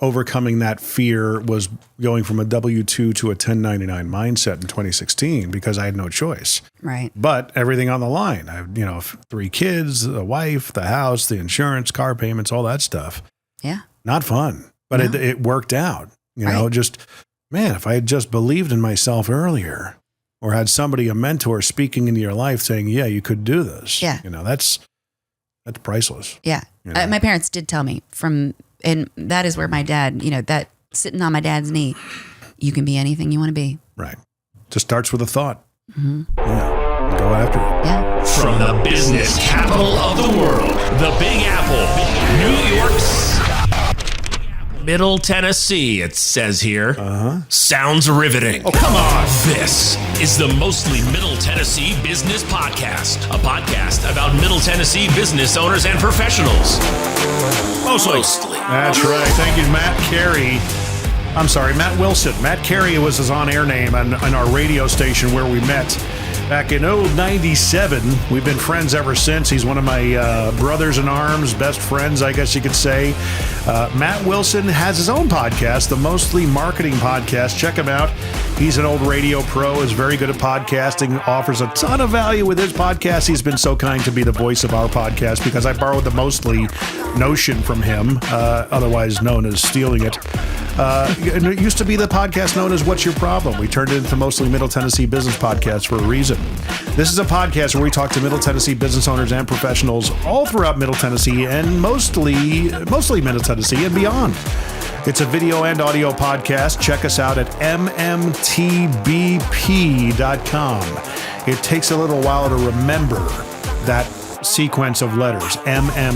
overcoming that fear was going from a W-2 to a 1099 mindset in 2016 because I had no choice. Right. But everything on the line. I have 3 kids, a wife, the house, the insurance, car payments, all that stuff. Yeah. Not fun, but it worked out. Just, man, if I had just believed in myself earlier or had somebody, a mentor speaking into your life saying, yeah, you could do this. Yeah. That's priceless. Yeah. My parents did tell me and that is where my dad, that sitting on my dad's knee, you can be anything you want to be. Right. Just starts with a thought. Mm-hmm. Yeah. Go after it. Yeah. From the business capital of the world, the Big Apple, New York's Middle Tennessee, it says here. Sounds riveting. Oh, come on. This is the Mostly Middle Tennessee Business Podcast, a podcast about Middle Tennessee business owners and professionals. Mostly. That's right. Thank you, Matt Carey. I'm sorry, Matt Wilson. Matt Carey was his on-air name on our radio station where we met back in 97. We've been friends ever since. He's one of my brothers in arms, best friends, I guess you could say. Matt Wilson has his own podcast, the Mostly Marketing Podcast. Check him out. He's an old radio pro, is very good at podcasting, offers a ton of value with his podcast. He's been so kind to be the voice of our podcast because I borrowed the Mostly notion from him, otherwise known as stealing it. And it used to be the podcast known as What's Your Problem? We turned it into Mostly Middle Tennessee Business Podcast for a reason. This is a podcast where we talk to Middle Tennessee business owners and professionals all throughout Middle Tennessee and mostly Middle Tennessee and beyond. It's a video and audio podcast. Check us out at MMTBP.com. It takes a little while to remember that sequence of letters, MMTBP.com.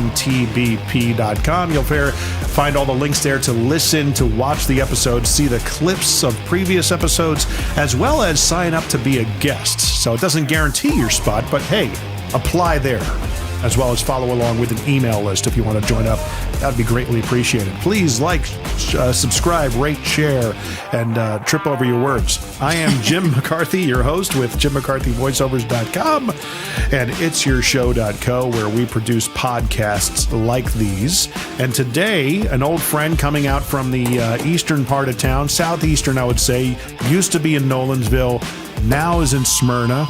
You'll find all the links there to listen, to watch the episodes, see the clips of previous episodes, as well as sign up to be a guest. So it doesn't guarantee your spot, but hey, apply there, as well as follow along with an email list if you want to join up. That would be greatly appreciated. Please like, subscribe, rate, share, and trip over your words. I am Jim McCarthy, your host with JimMcCarthyVoiceovers.com and It'sYourShow.co, where we produce podcasts like these. And today, an old friend coming out from the eastern part of town, southeastern, I would say, used to be in Nolensville, now is in Smryna,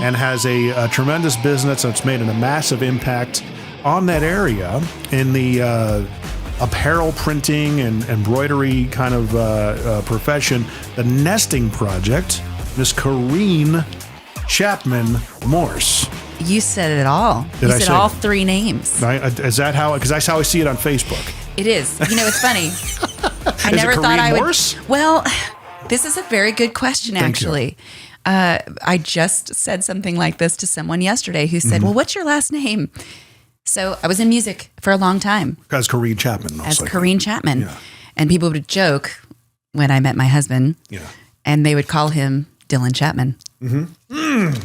and has a tremendous business that's made a massive impact on that area in the apparel printing and embroidery kind of profession. The Nesting Project, Miss Corinne Chapman Morse. You said it all. You said all 3 names. Is that how? Because that's how I see it on Facebook. It is. It's funny. I never thought I would. Morse? Well, this is a very good question, actually. I just said something like this to someone yesterday who said, well, what's your last name? So I was in music for a long time. As Corinne Chapman. Corinne Chapman. Yeah. And people would joke when I met my husband. Yeah. And they would call him Dylan Chapman. Mm-hmm. Mm.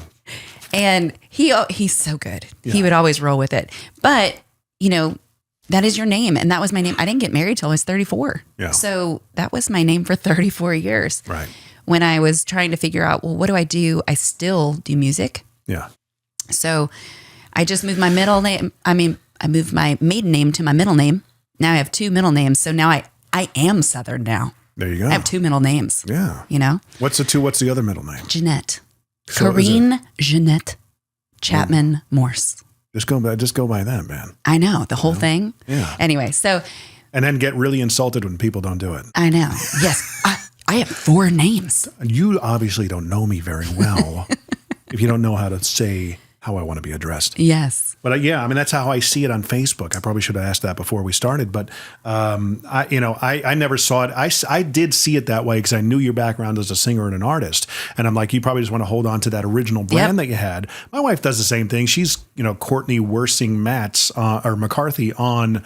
And he's so good. Yeah. He would always roll with it. But, that is your name. And that was my name. I didn't get married till I was 34. Yeah. So that was my name for 34 years. Right. When I was trying to figure out, well, what do? I still do music. Yeah. So I just moved my middle name. I moved my maiden name to my middle name. Now I have 2 middle names. So now I am Southern now. There you go. I have 2 middle names. Yeah. What's the other middle name? Jeanette. So Corinne Jeanette Chapman Morse. Just go by that, man. I know. The whole thing. Yeah. Anyway, so. And then get really insulted when people don't do it. I know. Yes. I have 4 names. You obviously don't know me very well if you don't know how to say how I want to be addressed. Yes. But that's how I see it on Facebook. I probably should have asked that before we started, but I never saw it. I did see it that way because I knew your background as a singer and an artist. And I'm like, you probably just want to hold on to that original brand that you had. My wife does the same thing. She's, Courtney Worsing or McCarthy on,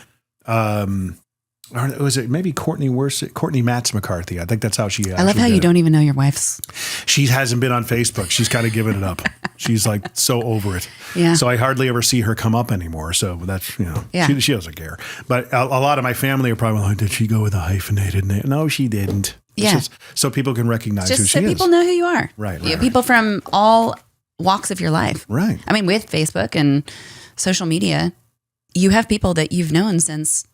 or was it maybe Courtney Matz McCarthy? I think that's how she. I love how you don't even know your wife's. She hasn't been on Facebook. She's kind of given it up. She's like so over it. Yeah. So I hardly ever see her come up anymore. So that's she doesn't care. But a lot of my family are probably like, did she go with a hyphenated name? No, she didn't. Just so people can recognize who she is. Just so people know who you are. Right. People from all walks of your life. Right. With Facebook and social media, you have people that you've known since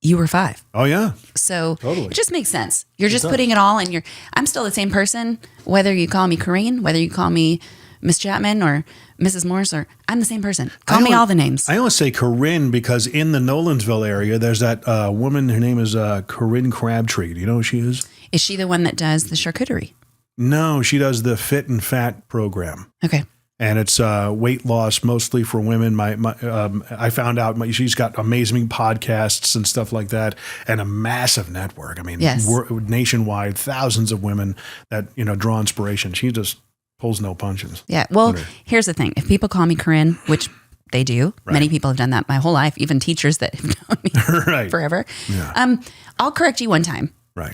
you were 5. Oh, yeah. So Totally. it just makes sense. You're just putting it all in your, I'm still the same person, whether you call me Corinne, whether you call me Miss Chapman or Mrs. Morse, or I'm the same person. Call me all the names. I always say Corinne because in the Nolensville area, there's that woman, her name is Corinne Crabtree. Do you know who she is? Is she the one that does the charcuterie? No, she does the Fit and Fat program. Okay. And it's weight loss mostly for women. I found out she's got amazing podcasts and stuff like that, and a massive network. I mean, Yes. Nationwide, thousands of women that draw inspiration. She just pulls no punches. Yeah. Well, here's the thing: if people call me Corinne, which they do, many people have done that my whole life, even teachers that have known me forever. Yeah. I'll correct you one time. Right.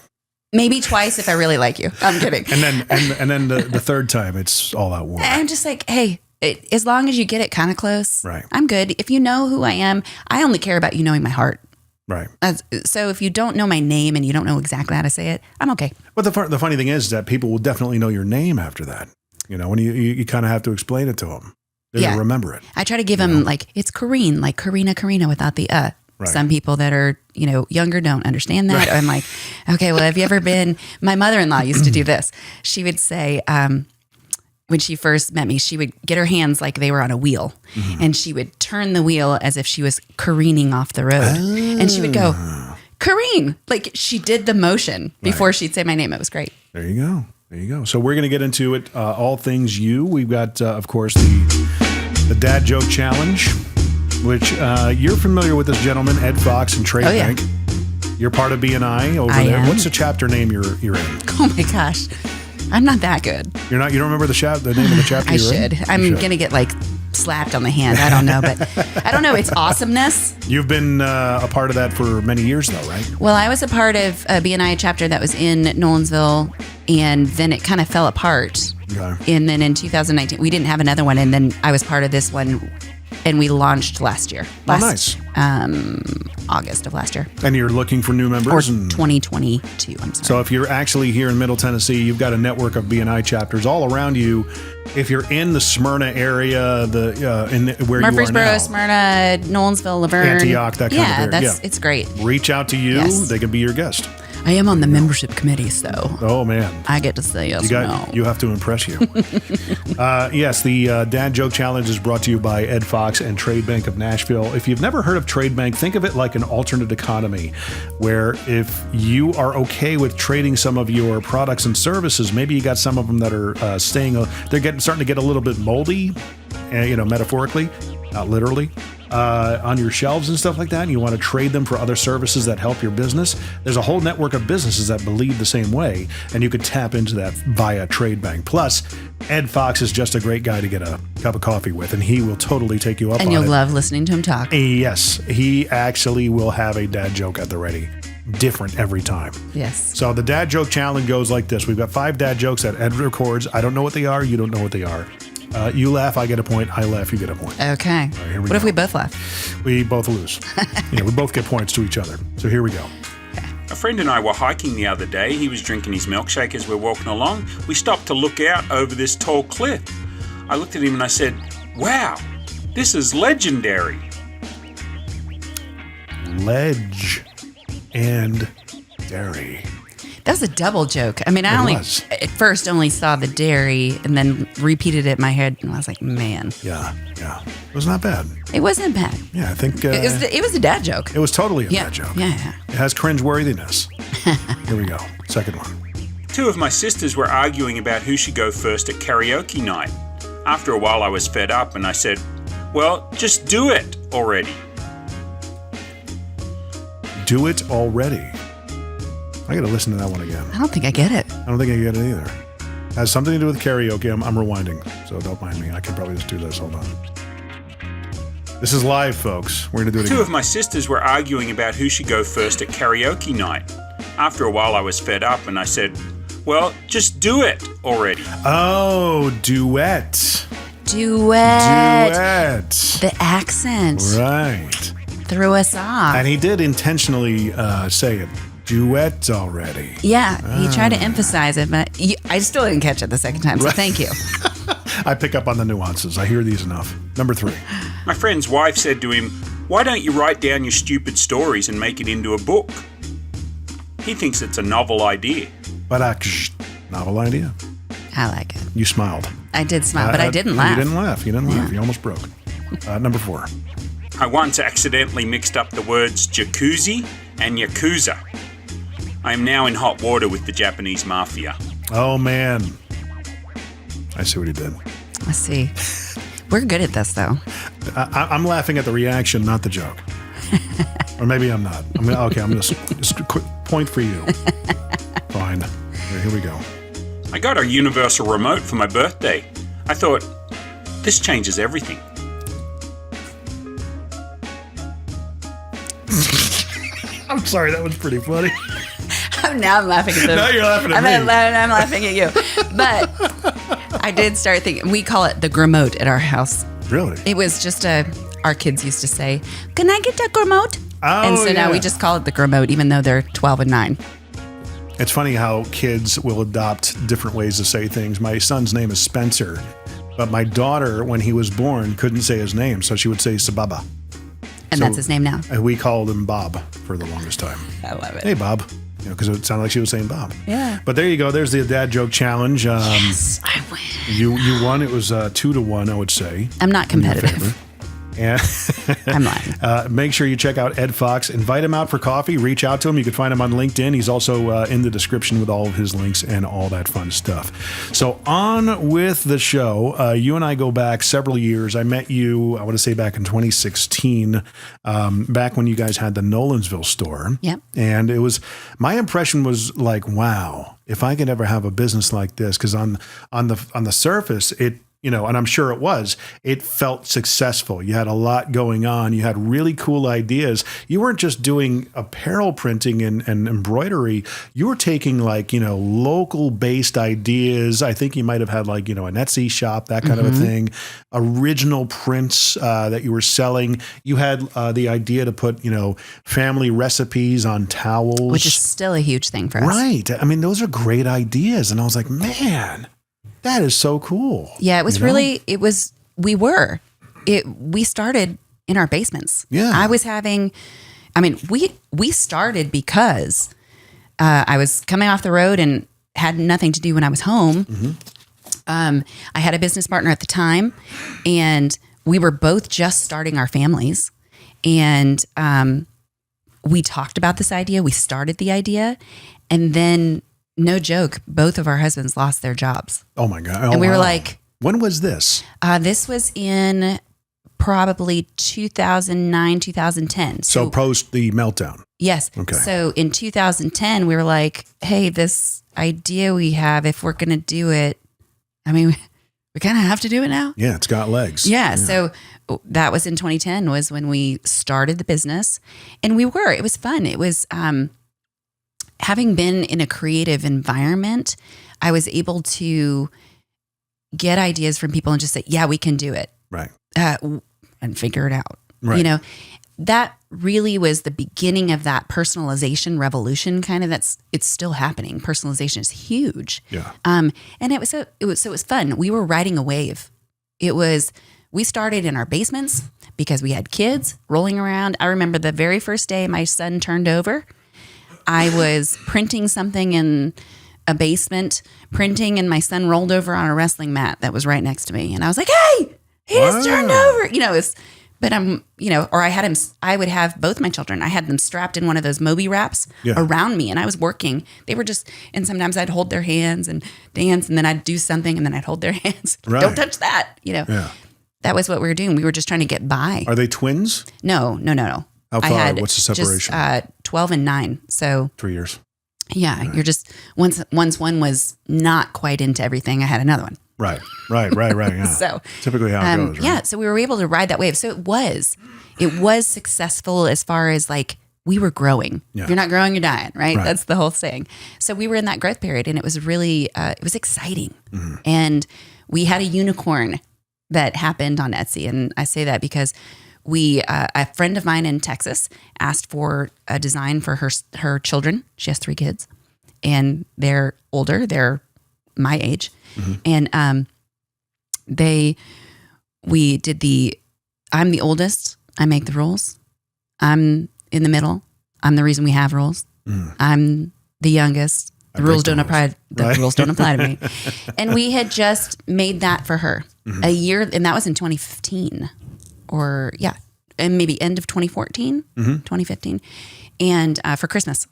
Maybe twice if I really like you. I'm kidding. And then the third time, it's all out war. I'm just like, hey, as long as you get it kind of close, right. I'm good. If you know who I am, I only care about you knowing my heart. Right. So if you don't know my name and you don't know exactly how to say it, I'm okay. But the funny thing is that people will definitely know your name after that. When you kind of have to explain it to them. They're going to remember it. I try to give them it's Corinne, like Karina without the Right. Some people that are, younger don't understand that. Right. I'm like, okay, well, have you ever been, my mother-in-law used to do this. She would say, when she first met me, she would get her hands like they were on a wheel and she would turn the wheel as if she was careening off the road. And she would go, Corinne, like she did the motion before she'd say my name. It was great. There you go. So we're going to get into it. All things you. We've got, of course, the Dad Joke Challenge, which you're familiar with this gentleman, Ed Fox and Trade Bank. You're part of BNI over there. Am. What's the chapter name you're in? Oh my gosh. I'm not that good. You're not. You don't remember the name of the chapter you're in? I'm going to get slapped on the hand. I don't know, but I don't know. It's awesomeness. You've been a part of that for many years though, right? Well, I was a part of a BNI chapter that was in Nolensville, and then it kind of fell apart. Okay. And then in 2019, we didn't have another one, and then I was part of this one, and we launched last year. Nice. August of last year. And you're looking for new members? Or 2022, I'm sorry. So if you're actually here in Middle Tennessee, you've got a network of BNI chapters all around you. If you're in the Smyrna area, where Murfreesboro, you are now, Smyrna, Nolensville, Laverne. Antioch, that kind of area. It's great. Reach out to you. Yes. They can be your guest. I am on the membership committee, so. Oh, man. I get to say yes or no. You have to impress you. Yes, the Dad Joke Challenge is brought to you by Ed Fox and Trade Bank of Nashville. If you've never heard of Trade Bank, think of it like an alternate economy, where if you are okay with trading some of your products and services, maybe you got some of them that are starting to get a little bit moldy, metaphorically, not literally. On your shelves and stuff like that, and you want to trade them for other services that help your business, there's a whole network of businesses that believe the same way, and you could tap into that via Trade Bank. Plus, Ed Fox is just a great guy to get a cup of coffee with, and he will totally take you up on it. And you'll love listening to him talk. Yes, he actually will have a dad joke at the ready. Different every time. Yes. So the Dad Joke Challenge goes like this. We've got 5 dad jokes that Ed records. I don't know what they are. You don't know what they are. You laugh, I get a point. I laugh, you get a point. Okay. Right, here we what go. if we both laugh? We both lose. We both get points to each other. So here we go. A friend and I were hiking the other day. He was drinking his milkshake as we're walking along. We stopped to look out over this tall cliff. I looked at him and I said, "Wow, this is legendary." Ledge and dairy. That was a double joke. I mean, at first only saw the dairy and then repeated it in my head, and I was like, man. Yeah. It was not bad. It wasn't bad. Yeah, I think... it was a dad joke. It was totally a dad joke. Yeah. It has cringeworthiness. Here we go. Second one. 2 of my sisters were arguing about who should go first at karaoke night. After a while, I was fed up and I said, "Well, just do it already." Do it already. I got to listen to that one again. I don't think I get it. I don't think I get it either. It has something to do with karaoke. I'm rewinding, so don't mind me. I can probably just do this. Hold on. This is live, folks. We're going to do it again. 2 of my sisters were arguing about who should go first at karaoke night. After a while, I was fed up and I said, "Well, just do it already." Oh, duet. Duet. The accent. Right. Threw us off. And he did intentionally say it. Duet already. Yeah, he tried to emphasize it, but I still didn't catch it the second time, so thank you. I pick up on the nuances. I hear these enough. Number 3. My friend's wife said to him, Why don't you write down your stupid stories and make it into a book? He thinks it's a novel idea. But novel idea. I like it. You smiled. I did smile, but I didn't laugh. You didn't laugh. You didn't laugh. You almost broke. Number 4. I once accidentally mixed up the words jacuzzi and yakuza. I am now in hot water with the Japanese mafia. Oh, man. I see what he did. I see. We're good at this, though. I'm laughing at the reaction, not the joke. Or maybe I'm not. I'm just a quick point for you. Fine. Here we go. I got a universal remote for my birthday. I thought, this changes everything. I'm sorry, that was pretty funny. Now I'm laughing at them. Now you're laughing at me. I'm laughing at you. But I did start thinking, we call it the gramote at our house. Really? It was just our kids used to say, can I get a gramote? Oh, and so now we just call it the gramote, even though they're 12 and 9. It's funny how kids will adopt different ways to say things. My son's name is Spencer, but my daughter, when he was born, couldn't say his name, so she would say Sababa. And that's his name now. And we called him Bob for the longest time. I love it. Hey, Bob. Because it sounded like she was saying Bob. Yeah. But there you go. There's the dad joke challenge. Yes, I win. You won. It was 2-1, I would say. I'm not competitive. And I'm lying. make sure you check out Ed Fox. Invite him out for coffee. Reach out to him. You can find him on LinkedIn. He's also in the description with all of his links and all that fun stuff. So on with the show. You and I go back several years. I met you, I want to say back in 2016, back when you guys had the Nolensville store. Yep. And it was, my impression was like, wow, if I could ever have a business like this, because on the surface, and I'm sure it felt successful. You had a lot going on. You had really cool ideas. You weren't just doing apparel printing and embroidery. You were taking local based ideas. I think you might have had an Etsy shop, that kind of a thing, original prints that you were selling. You had the idea to put, family recipes on towels, which is still a huge thing for us. Right. I mean, those are great ideas. And I was like, man, that is so cool. Yeah, it was we started in our basements. Yeah. We started because I was coming off the road and had nothing to do when I was home. Mm-hmm. I had a business partner at the time, and we were both just starting our families. And we talked about this idea. We started the idea, and then, no joke, both of our husbands lost their jobs. Oh my God. And we were like, when was this? This was in probably 2009, 2010. So post the meltdown. Yes. Okay. So in 2010, we were like, hey, this idea we have, if we're going to do it, we kind of have to do it now. Yeah, it's got legs. Yeah. So that was in 2010 was when we started the business, and it was fun. It was, having been in a creative environment, I was able to get ideas from people and just say, yeah, we can do it. Right. And figure it out. Right. That really was the beginning of that personalization revolution kind of it's still happening. Personalization is huge. Yeah. And it was fun. We were riding a wave. We started in our basements because we had kids rolling around. I remember the very first day my son turned over, I was printing something in a basement, and my son rolled over on a wrestling mat that was right next to me. And I was like, hey, he just turned over. Or I would have both my children. I had them strapped in one of those Moby wraps around me, and I was working. They were and sometimes I'd hold their hands and dance, and then I'd do something, and then I'd hold their hands. Right. Don't touch that. Yeah. That was what we were doing. We were just trying to get by. Are they twins? No. How far? What's the separation? Just 12 and 9. So 3 years. Yeah, right. You're just once one was not quite into everything, I had another one. Right. Yeah. So typically how it goes. Right? Yeah. So we were able to ride that wave. So it was successful as far as we were growing. Yeah. If you're not growing, you're dying. Right. That's the whole saying. So we were in that growth period, and it was really it was exciting. Mm-hmm. And we had a unicorn that happened on Etsy, and I say that because a friend of mine in Texas asked for a design for her children. She has 3 kids, and they're older. They're my age. Mm-hmm. And I'm the oldest, I make the rules. I'm in the middle. I'm the reason we have rules. I'm the youngest. The rules don't apply. The rules don't apply to me. And we had just made that for her a year, and that was in 2015, and maybe end of 2014, 2015, and for Christmas.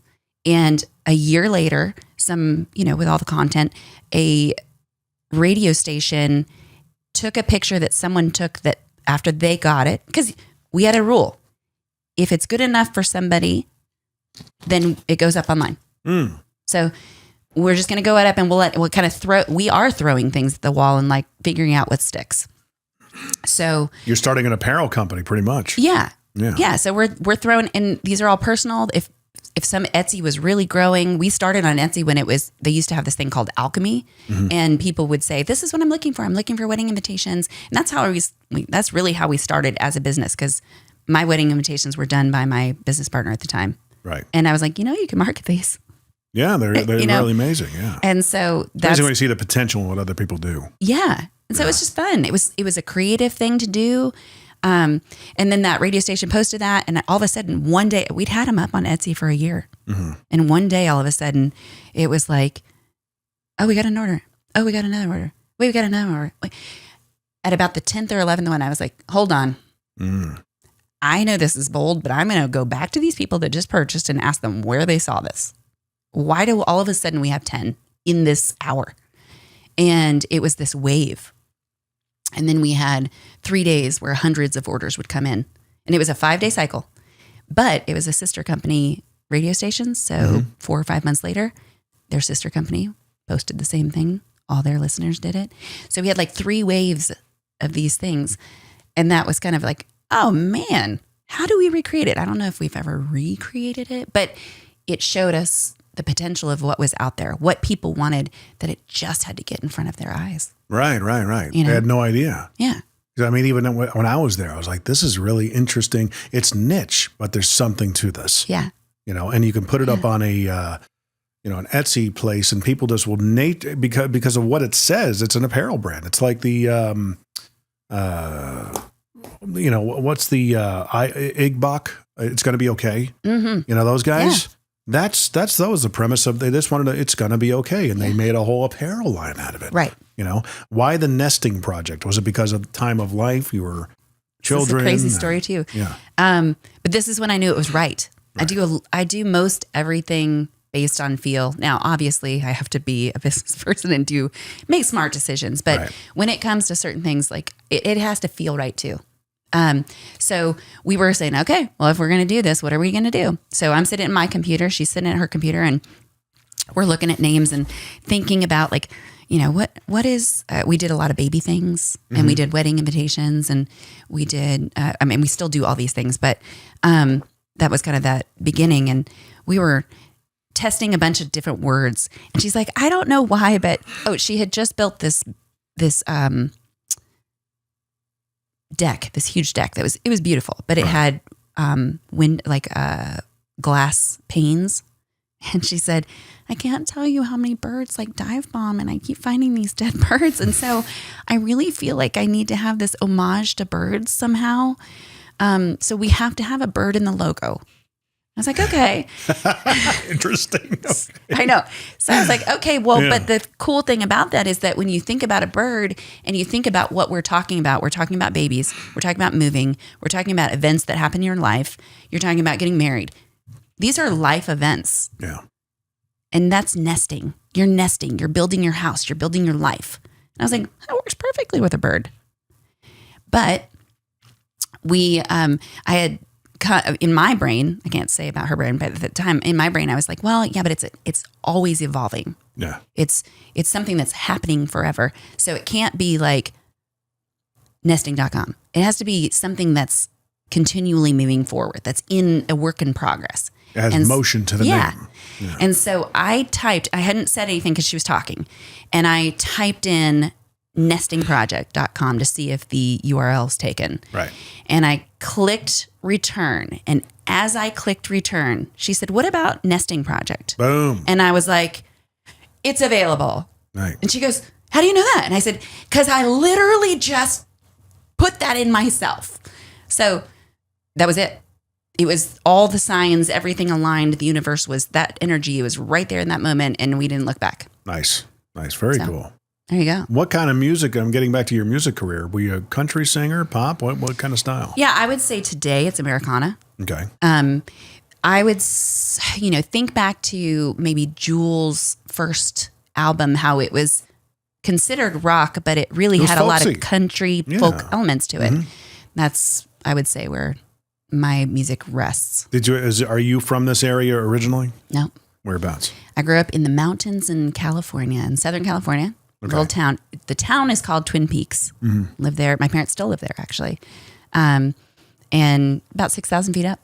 And a year later, with all the content, a radio station took a picture that someone took that after they got it, because we had a rule. If it's good enough for somebody, then it goes up online. So we're just going to go up and we'll kind of we are throwing things at the wall and like figuring out what sticks. So you're starting an apparel company pretty much. Yeah. So we're throwing, and these are all personal. If some Etsy was really growing, we started on Etsy when they used to have this thing called alchemy, and people would say, this is what I'm looking for. I'm looking for wedding invitations. And that's really how we started as a business, because my wedding invitations were done by my business partner at the time. Right. And I was like, you can market these. Yeah, they're really amazing. Yeah. And so that's when you see the potential in what other people do. Yeah. And so it was just fun. It was a creative thing to do. And then that radio station posted that, and all of a sudden one day we'd had them up on Etsy for a year. And one day all of a sudden it was like, oh, we got an order. Oh, we got another order. Wait, we got another order. At about the 10th or 11th one, I was like, hold on. I know this is bold, but I'm going to go back to these people that just purchased and ask them where they saw this. Why do all of a sudden we have 10 in this hour? And it was this wave. And then we had 3 days where hundreds of orders would come in. And it was a 5-day cycle. But it was a sister company radio station. So 4 or 5 months later, their sister company posted the same thing. All their listeners did it. So we had like 3 waves of these things. And that was kind of like, oh man, how do we recreate it? I don't know if we've ever recreated it, but it showed us the potential of what was out there, what people wanted, that it just had to get in front of their eyes. Right. They had no idea. Yeah. I mean, even when I was there, I was like, this is really interesting. It's niche, but there's something to this. Yeah. And you can put it up on an Etsy place, and people just will because of what it says. It's an apparel brand. It's like the, what's the Igbok? It's going to be okay. Those guys. Yeah. That was the premise of, they just wanted to, it's going to be okay. And they made a whole apparel line out of it. Right. Why the nesting project? Was it because of the time of life? You were children? This is a crazy story too. Yeah. But this is when I knew it was right. I do most everything based on feel. Now, obviously I have to be a business person and make smart decisions. But when it comes to certain things, like it has to feel right too. So we were saying, okay, well, if we're going to do this, what are we going to do? So I'm sitting at my computer, she's sitting at her computer, and we're looking at names and thinking about like, what is, we did a lot of baby things, and we did wedding invitations, and we did, we still do all these things, but, that was kind of that beginning. And we were testing a bunch of different words, and she's like, I don't know why, but, she had just built this deck, this huge deck it was beautiful, but it had glass panes. And she said, I can't tell you how many birds like dive bomb, and I keep finding these dead birds. And so I really feel like I need to have this homage to birds somehow. So we have to have a bird in the logo. I was like, okay. Interesting. Okay. I know. So I was like, okay, well, but the cool thing about that is that when you think about a bird and you think about what we're talking about babies, we're talking about moving, we're talking about events that happen in your life, you're talking about getting married. These are life events. Yeah. And that's nesting. You're nesting. You're building your house. You're building your life. And I was like, that works perfectly with a bird. But I had, in my brain, I can't say about her brain, but at the time in my brain, I was like, well, yeah, but it's always evolving. Yeah. It's something that's happening forever. So it can't be like nesting.com. It has to be something that's continually moving forward. That's in a work in progress. It has motion to the name. Yeah. And so I hadn't said anything because she was talking, and I typed in nestingproject.com to see if the URL is taken. Right. And I clicked return. And as I clicked return, she said, what about Nesting Project? Boom. And I was like, it's available. Right. And she goes, how do you know that? And I said, because I literally just put that in myself. So that was it. It was all the signs, everything aligned. The universe was that energy. It was right there in that moment, and we didn't look back. Nice. Very cool. There you go. What kind of music? I'm getting back to your music career. Were you a country singer, pop? What kind of style? Yeah, I would say today it's Americana. Okay. I would, think back to maybe Jewel's first album, how it was considered rock, but it really had folksy. A lot of country folk elements to it. That's, I would say, where my music rests. Are you from this area originally? No. Whereabouts? I grew up in the mountains in California, in Southern California. Okay. Little town. The town is called Twin Peaks. Live there. My parents still live there, actually. And about 6,000 feet up.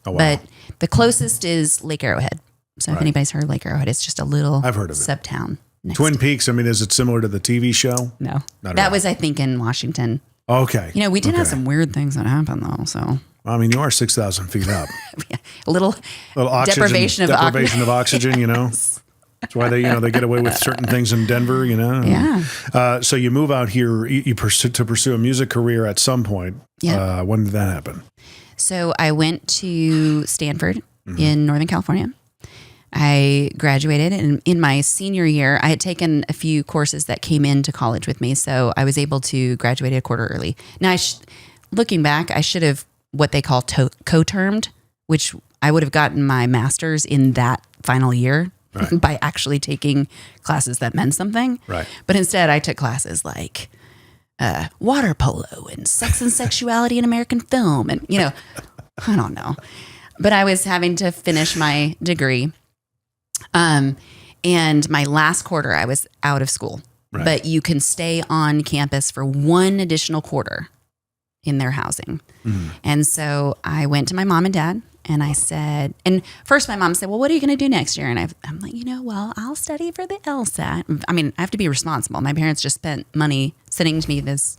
Oh, wow. But the closest is Lake Arrowhead. So if anybody's heard of Lake Arrowhead, it's just a little I've heard of sub-town. Twin Peaks, I mean, is it similar to the TV show? No. That was, I think, in Washington. Okay. We did have some weird things that happened, though, so... Well, I mean, you are 6,000 feet up. A little oxygen, deprivation of oxygen, That's why they get away with certain things in Denver, Yeah. So you move out here to pursue a music career at some point. Yeah. When did that happen? So I went to Stanford in Northern California. I graduated, and in my senior year, I had taken a few courses that came into college with me, so I was able to graduate a quarter early. Now, looking back, I should have what they call co-termed, which I would have gotten my master's in that final year by actually taking classes that meant something. Right. But instead, I took classes like water polo and sex and sexuality in American film, and I don't know. But I was having to finish my degree. And my last quarter, I was out of school. Right. But you can stay on campus for one additional quarter in their housing. And so I went to my mom and dad and I said, and first my mom said, well, what are you going to do next year? And I'm like, I'll study for the LSAT. I mean, I have to be responsible. My parents just spent money sending me this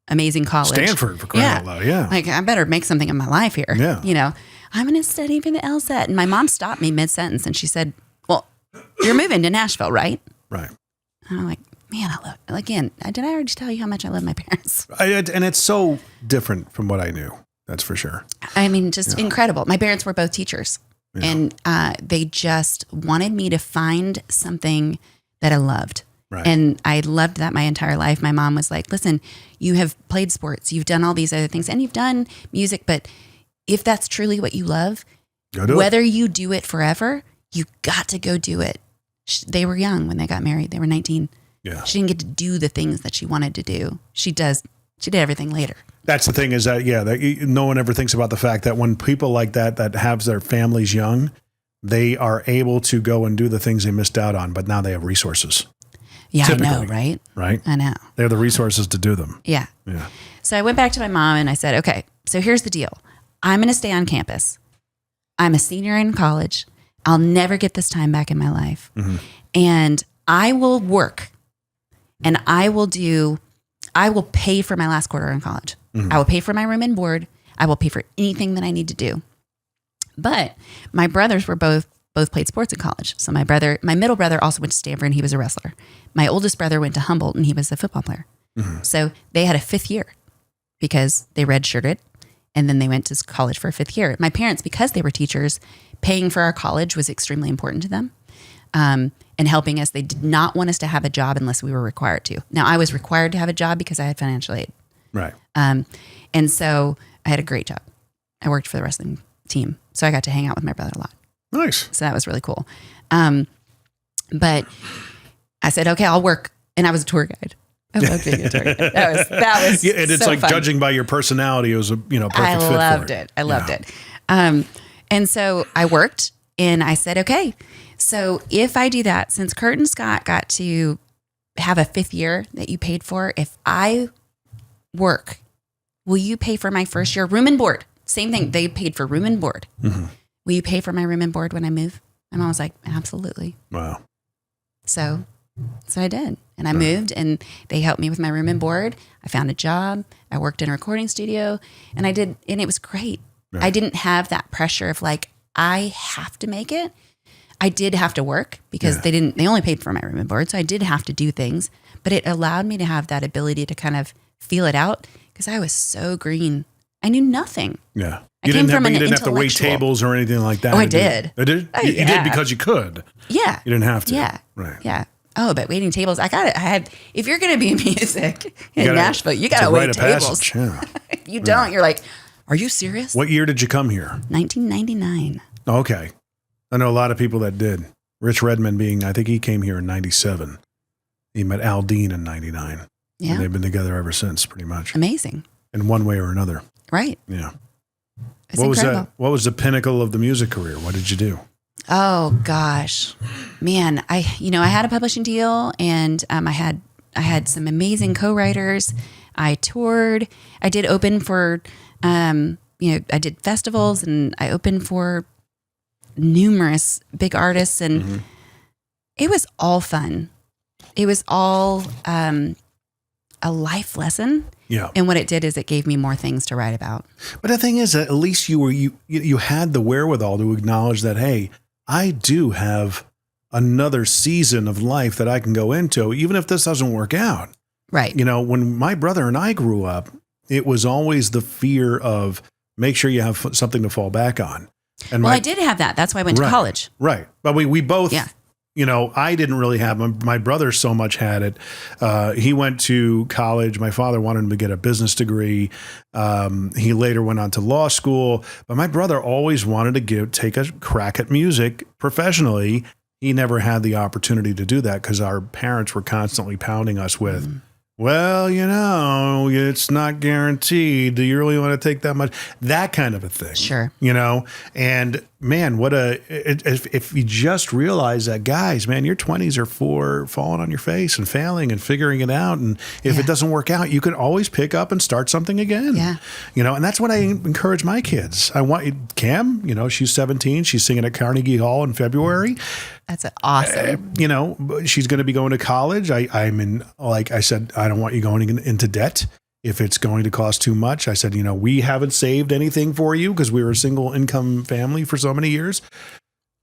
amazing college. Stanford, for crying out loud, yeah. Like, I better make something of my life here. Yeah. I'm going to study for the LSAT. And my mom stopped me mid-sentence and she said, well, you're moving to Nashville, right? Right. And I'm like, man, did I already tell you how much I love my parents? And it's so different from what I knew. That's for sure. I mean, just incredible. My parents were both teachers and they just wanted me to find something that I loved. Right. And I loved that my entire life. My mom was like, listen, you have played sports, you've done all these other things, and you've done music, but if that's truly what you love, whether you do it forever, you got to go do it. They were young when they got married. They were 19. Yeah. She didn't get to do the things that she wanted to do. She did everything later. That's the thing is that, no one ever thinks about the fact that when people like that have their families young, they are able to go and do the things they missed out on, but now they have resources. Yeah, typically. I know, right? Right? I know. They have the resources to do them. Yeah. Yeah. So I went back to my mom and I said, okay, so here's the deal. I'm going to stay on campus. I'm a senior in college. I'll never get this time back in my life. Mm-hmm. And I will work and I will pay for my last quarter in college. Mm-hmm. I will pay for my room and board. I will pay for anything that I need to do. But my brothers were both played sports in college. So my middle brother also went to Stanford and he was a wrestler. My oldest brother went to Humboldt and he was a football player. Mm-hmm. So they had a fifth year because they redshirted and then they went to college for a fifth year. My parents, because they were teachers, paying for our college was extremely important to them. And helping us, they did not want us to have a job unless we were required to. Now I was required to have a job because I had financial aid. Right. And so I had a great job. I worked for the wrestling team. So I got to hang out with my brother a lot. Nice. So that was really cool. But I said, okay, I'll work. And I was a tour guide. I loved being a tour guide. That was yeah, and it's so like fun. judging by your personality, it was a perfect fit loved for it. I loved it. And so I worked and I said, okay, so if I do that, since Kurt and Scott got to have a fifth year that you paid for, if I work, will you pay for my first year room and board? Same thing. They paid for room and board. Mm-hmm. Will you pay for my room and board when I move? My mom was like, absolutely. Wow. So I did. And I moved and they helped me with my room and board. I found a job. I worked in a recording studio and it was great. Right. I didn't have that pressure of like, I have to make it. I did have to work because they only paid for my room and board. So I did have to do things, but it allowed me to have that ability to kind of feel it out because I was so green. I knew nothing. Yeah. I You came didn't from have, an you didn't have to wait intellectual- tables or anything like that. Oh, I to do did. it. You did? Oh, You yeah. did because you could. Yeah. You didn't have to. Yeah. Right. Yeah. Oh, but waiting tables. I had, if you're going to be in music in Nashville, you got to rite wait of tables. passage, yeah. If you don't, you're like, are you serious? What year did you come here? 1999. Okay. I know a lot of people that did. Rich Redmond I think he came here in 97. He met Al Dean in 99. Yeah. And they've been together ever since, pretty much. Amazing. In one way or another. Right. Yeah. It's What incredible. was that? What was the pinnacle of the music career? What did you do? Oh gosh, man. I had a publishing deal, and I had some amazing co-writers. I toured. I did open for, I did festivals, and I opened for numerous big artists, and it was all fun. It was all a life lesson. Yeah. And what it did is it gave me more things to write about. But the thing is, at least you had the wherewithal to acknowledge that, hey, I do have another season of life that I can go into, even if this doesn't work out. Right. When my brother and I grew up, it was always the fear of make sure you have something to fall back on. And I did have that. That's why I went to college. Right. But we both, Yeah. I didn't really have, my brother so much had it. He went to college. My father wanted him to get a business degree. He later went on to law school, but my brother always wanted to take a crack at music professionally. He never had the opportunity to do that because our parents were constantly pounding us with, well, it's not guaranteed. Do you really want to take that much? That kind of a thing. Sure. And man, if you just realize that, guys, man, your 20s are for falling on your face and failing and figuring it out. And if it doesn't work out, you can always pick up and start something again. Yeah. And that's what I encourage my kids. I want Cam, she's 17. She's singing at Carnegie Hall in February. That's awesome. She's going to be going to college. I'm in, like I said, I don't want you going into debt if it's going to cost too much. I said, we haven't saved anything for you because we were a single income family for so many years.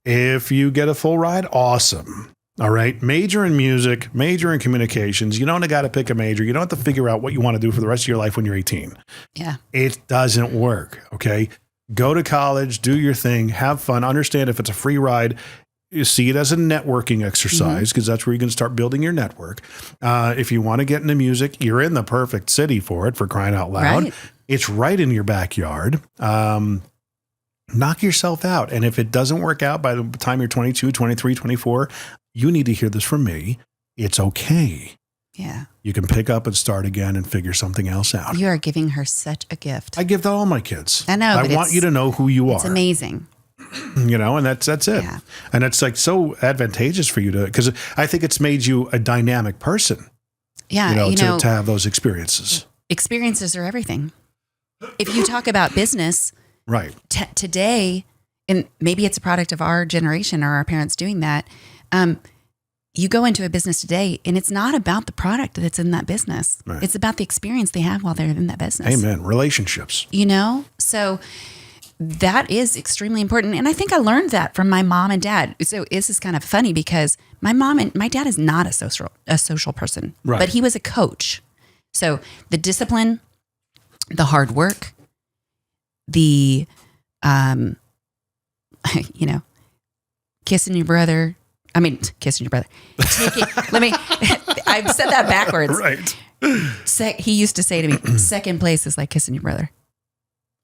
If you get a full ride, awesome. All right. Major in music, major in communications. You don't got to pick a major. You don't have to figure out what you want to do for the rest of your life when you're 18. Yeah. It doesn't work. Okay. Go to college, do your thing, have fun, understand if it's a free ride. You see it as a networking exercise because that's where you can start building your network. If you want to get into music, you're in the perfect city for it, for crying out loud. Right. It's right in your backyard. Knock yourself out. And if it doesn't work out by the time you're 22, 23, 24, you need to hear this from me. It's okay. Yeah. You can pick up and start again and figure something else out. You are giving her such a gift. I give that to all my kids. I know. I want you to know who you are. It's amazing. And that's it. Yeah. And it's like so advantageous for you because I think it's made you a dynamic person. Yeah. To have those experiences. Experiences are everything. If you talk about business, Right. Today, and maybe it's a product of our generation or our parents doing that, you go into a business today and it's not about the product that's in that business. Right. It's about the experience they have while they're in that business. Amen. Relationships. So that is extremely important. And I think I learned that from my mom and dad. So this is kind of funny because my dad is not a social person, Right. but he was a coach. So the discipline, the hard work, the, kissing your brother. I've said that backwards. Right. He used to say to me, second place is like kissing your brother.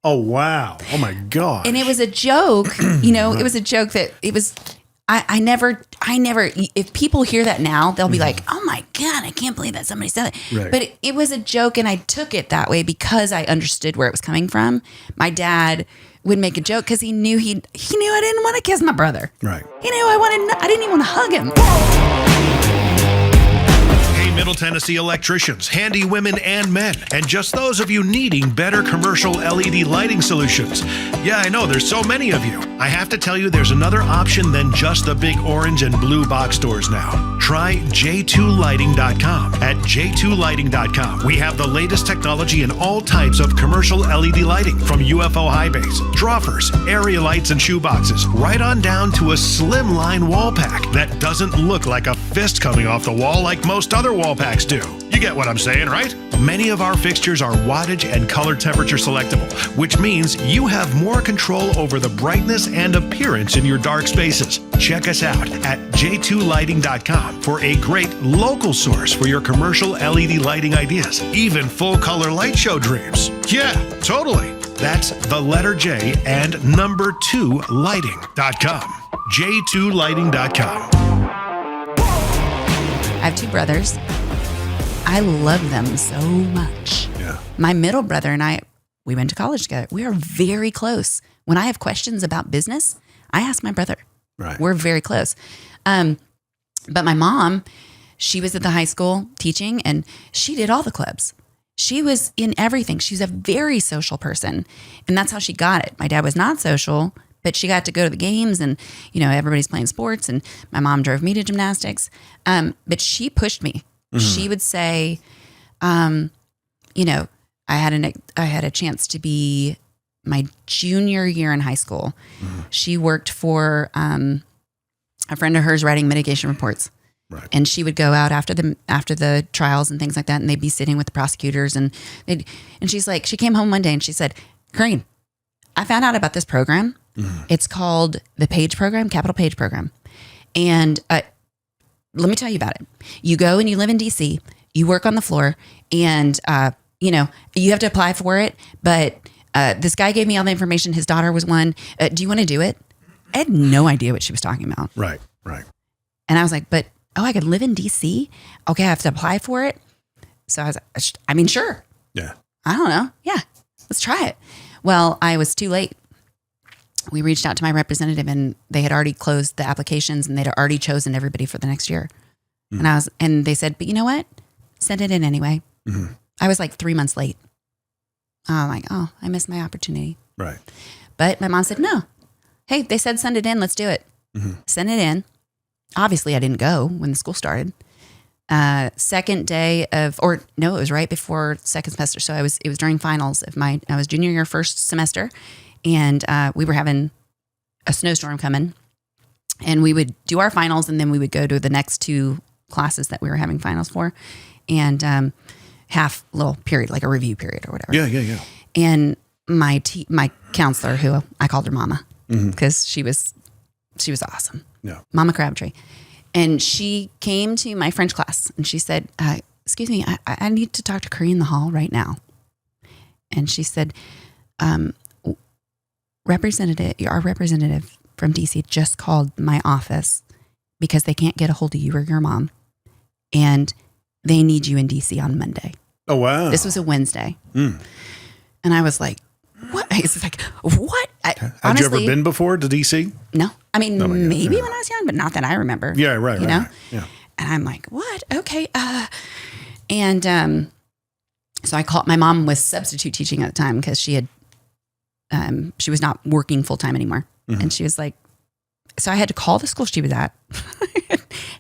Oh, wow. Oh, my God. And it was a joke, it was a joke that it was, I never, if people hear that now, they'll be like, oh my God, I can't believe that somebody said that. Right. But it was a joke and I took it that way because I understood where it was coming from. My dad would make a joke because he knew I didn't want to kiss my brother. Right. He knew I didn't even want to hug him. Hey, Middle Tennessee electricians, handy women and men, and just those of you needing better commercial LED lighting solutions. Yeah, I know, there's so many of you. I have to tell you, there's another option than just the big orange and blue box stores now. Try j2lighting.com. At j2lighting.com, we have the latest technology in all types of commercial LED lighting, from UFO high bays, drawers, area lights, and shoeboxes, right on down to a slimline wall pack that doesn't look like a fist coming off the wall like most other wall packs do. You get what I'm saying, right? Many of our fixtures are wattage and color temperature selectable, which means you have more control over the brightness and appearance in your dark spaces. Check us out at j2lighting.com for a great local source for your commercial LED lighting ideas, even full color light show dreams. Yeah, totally. That's the letter J and number 2 lighting.com. j2lighting.com. I have 2 brothers. I love them so much. Yeah. My middle brother and I, we went to college together. We are very close. When I have questions about business, I ask my brother. Right. We're very close. But my mom, she was at the high school teaching and she did all the clubs. She was in everything. She's a very social person. And that's how she got it. My dad was not social, but she got to go to the games and, everybody's playing sports. And my mom drove me to gymnastics. But she pushed me. Mm-hmm. She would say, I had a chance to be my junior year in high school. Mm-hmm. She worked for a friend of hers writing mitigation reports. Right. And she would go out after the trials and things like that, and they'd be sitting with the prosecutors, and she's like, she came home one day and she said, Corinne, I found out about this program. Mm-hmm. It's called the Page Program, Capital Page Program. And let me tell you about it. You go and you live in DC, you work on the floor, and, you have to apply for it. But this guy gave me all the information. His daughter was one. Do you want to do it? I had no idea what she was talking about. Right. And I was like, I could live in DC? Okay, I have to apply for it? So I was like, sure. Yeah. I don't know. Yeah, let's try it. Well, I was too late. We reached out to my representative and they had already closed the applications and they'd already chosen everybody for the next year. Mm-hmm. And they said, but you know what? Send it in anyway. Mm-hmm. I was like 3 months late. I'm like, I missed my opportunity. Right. But my mom said, no. Hey, they said, send it in. Let's do it. Mm-hmm. Send it in. Obviously I didn't go when the school started. Second day it was right before second semester. So it was during finals I was junior year, first semester. And we were having a snowstorm coming, and we would do our finals, and then we would go to the next 2 classes that we were having finals for, and half little period, like a review period or whatever. Yeah. And my counselor, who I called her Mama, because she was awesome. Yeah, Mama Crabtree, and she came to my French class, and she said, "Excuse me, I need to talk to Corinne in the hall right now." And she said, our representative from DC just called my office because they can't get a hold of you or your mom, and they need you in DC on Monday. Oh, wow. This was a Wednesday. And I was like, what? It's like, what? Had you ever been before to DC? No. Maybe when I was young, but not that I remember. Yeah, right. You know? Right. Yeah. And I'm like, what? Okay. So I called, my mom was substitute teaching at the time because she was not working full time anymore. Mm-hmm. And she was like, so I had to call the school she was at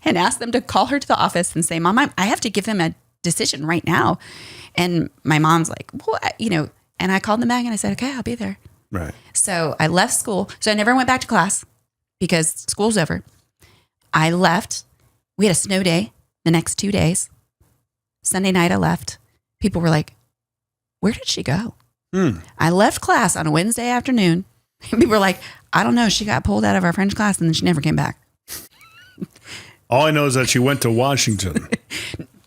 and ask them to call her to the office and say, Mom, I have to give them a decision right now. And my mom's like, what? And I called them back and I said, okay, I'll be there. Right. So I left school. So I never went back to class because school's over. I left. We had a snow day the next 2 days. Sunday night I left. People were like, where did she go? I left class on a Wednesday afternoon. And people were like, I don't know. She got pulled out of our French class and then she never came back. All I know is that she went to Washington.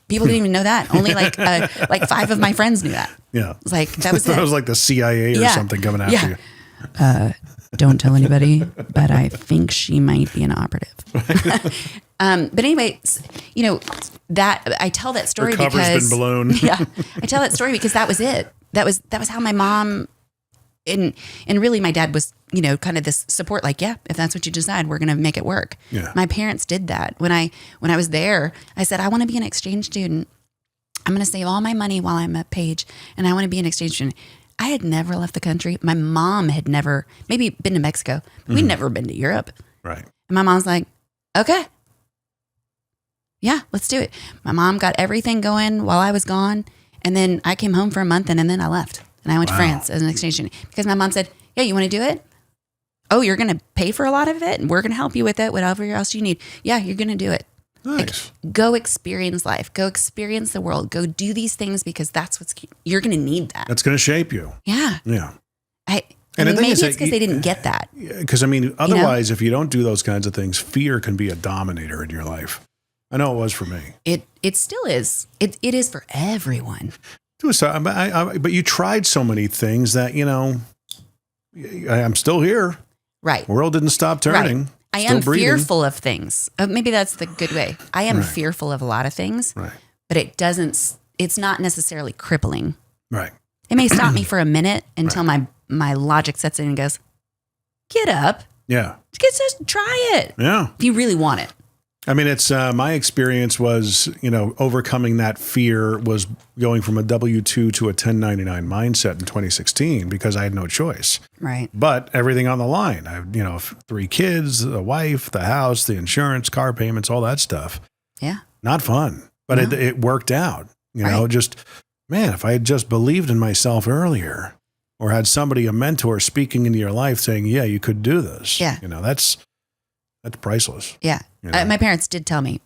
People didn't even know that. Only like 5 of my friends knew that. Yeah. It was like, that was it. That was like the CIA or something coming after you. Don't tell anybody, but I think she might be an operative. But anyway, that I tell that story Her cover's because been blown. Yeah, I tell that story because that was it. That was how my mom and really my dad was, kind of this support. Like, yeah, if that's what you decide, we're going to make it work. Yeah. My parents did that. When I was there, I said, I want to be an exchange student. I'm going to save all my money while I'm at Page, and I want to be an exchange student. I had never left the country. My mom had never, maybe been to Mexico, but we'd never been to Europe. Right. And my mom's like, okay, yeah, let's do it. My mom got everything going while I was gone. And then I came home for a month and then I left. And I went to France as an exchange student because my mom said, yeah, you want to do it? Oh, you're going to pay for a lot of it and we're going to help you with it, whatever else you need. Yeah, you're going to do it. Nice. Like, go experience life. Go experience the world. Go do these things because you're going to need that. That's going to shape you. Yeah. Yeah. And maybe it's because they didn't get that. Because, I mean, otherwise, if you don't do those kinds of things, fear can be a dominator in your life. I know it was for me. It still is. It is for everyone. But you tried so many things that, I'm still here. Right. The world didn't stop turning. Right. I am fearful of things. Maybe that's the good way. I am fearful of a lot of things, but it's not necessarily crippling. Right. It may stop me for a minute until my logic sets in and goes, get up. Yeah. Just try it. Yeah. If you really want it. I mean, it's my experience was, overcoming that fear was going from a W-2 to a 1099 mindset in 2016 because I had no choice. Right. But everything on the line. I have, 3 kids, a wife, the house, the insurance, car payments, all that stuff. Yeah. Not fun, but it worked out. Just, man, if I had just believed in myself earlier or had somebody, a mentor speaking into your life saying, yeah, you could do this. Yeah. That's priceless. Yeah. My parents did tell me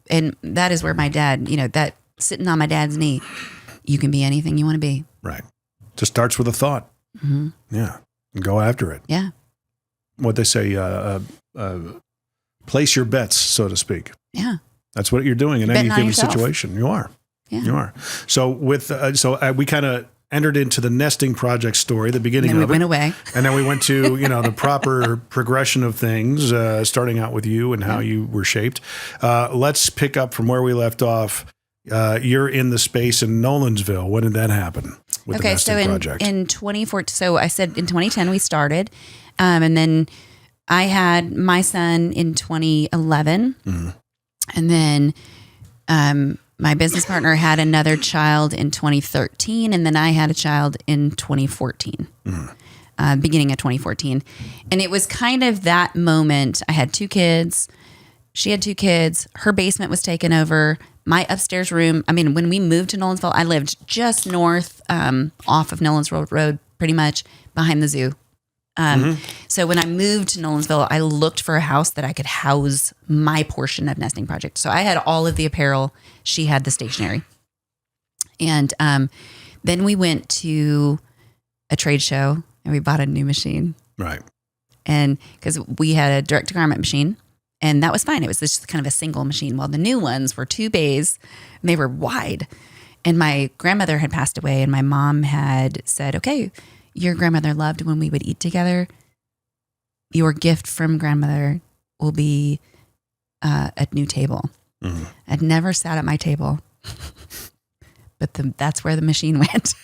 and that is where my dad, that sitting on my dad's knee, you can be anything you want to be. Right. Just starts with a thought. Mm-hmm. Yeah. And go after it. Yeah. What they say, place your bets, so to speak. Yeah. That's what you're doing in any given situation. You are. Yeah. You are. So we kind of entered into the nesting project story, the beginning of it. And we went away. And then we went to, the proper progression of things, starting out with you and how you were shaped. Let's pick up from where we left off. You're in the space in Nolensville. When did that happen with the nesting project? In 2014, so I said in 2010 we started, and then I had my son in 2011, and then my business partner had another child in 2013, and then I had a child in 2014, beginning of 2014. And it was kind of that moment. I had 2 kids. She had 2 kids. Her basement was taken over. My upstairs room, when we moved to Nolensville, I lived just north off of Nolensville Road, pretty much behind the zoo. So when I moved to Nolensville, I looked for a house that I could house my portion of nesting project. So I had all of the apparel. She had the stationery. And then we went to a trade show and we bought a new machine. Right. And because we had a direct to garment machine and that was fine. It was just kind of a single machine. Well, the new ones were 2 bays and they were wide. And my grandmother had passed away and my mom had said, okay, your grandmother loved when we would eat together. Your gift from grandmother will be a new table. Mm-hmm. I'd never sat at my table, but that's where the machine went.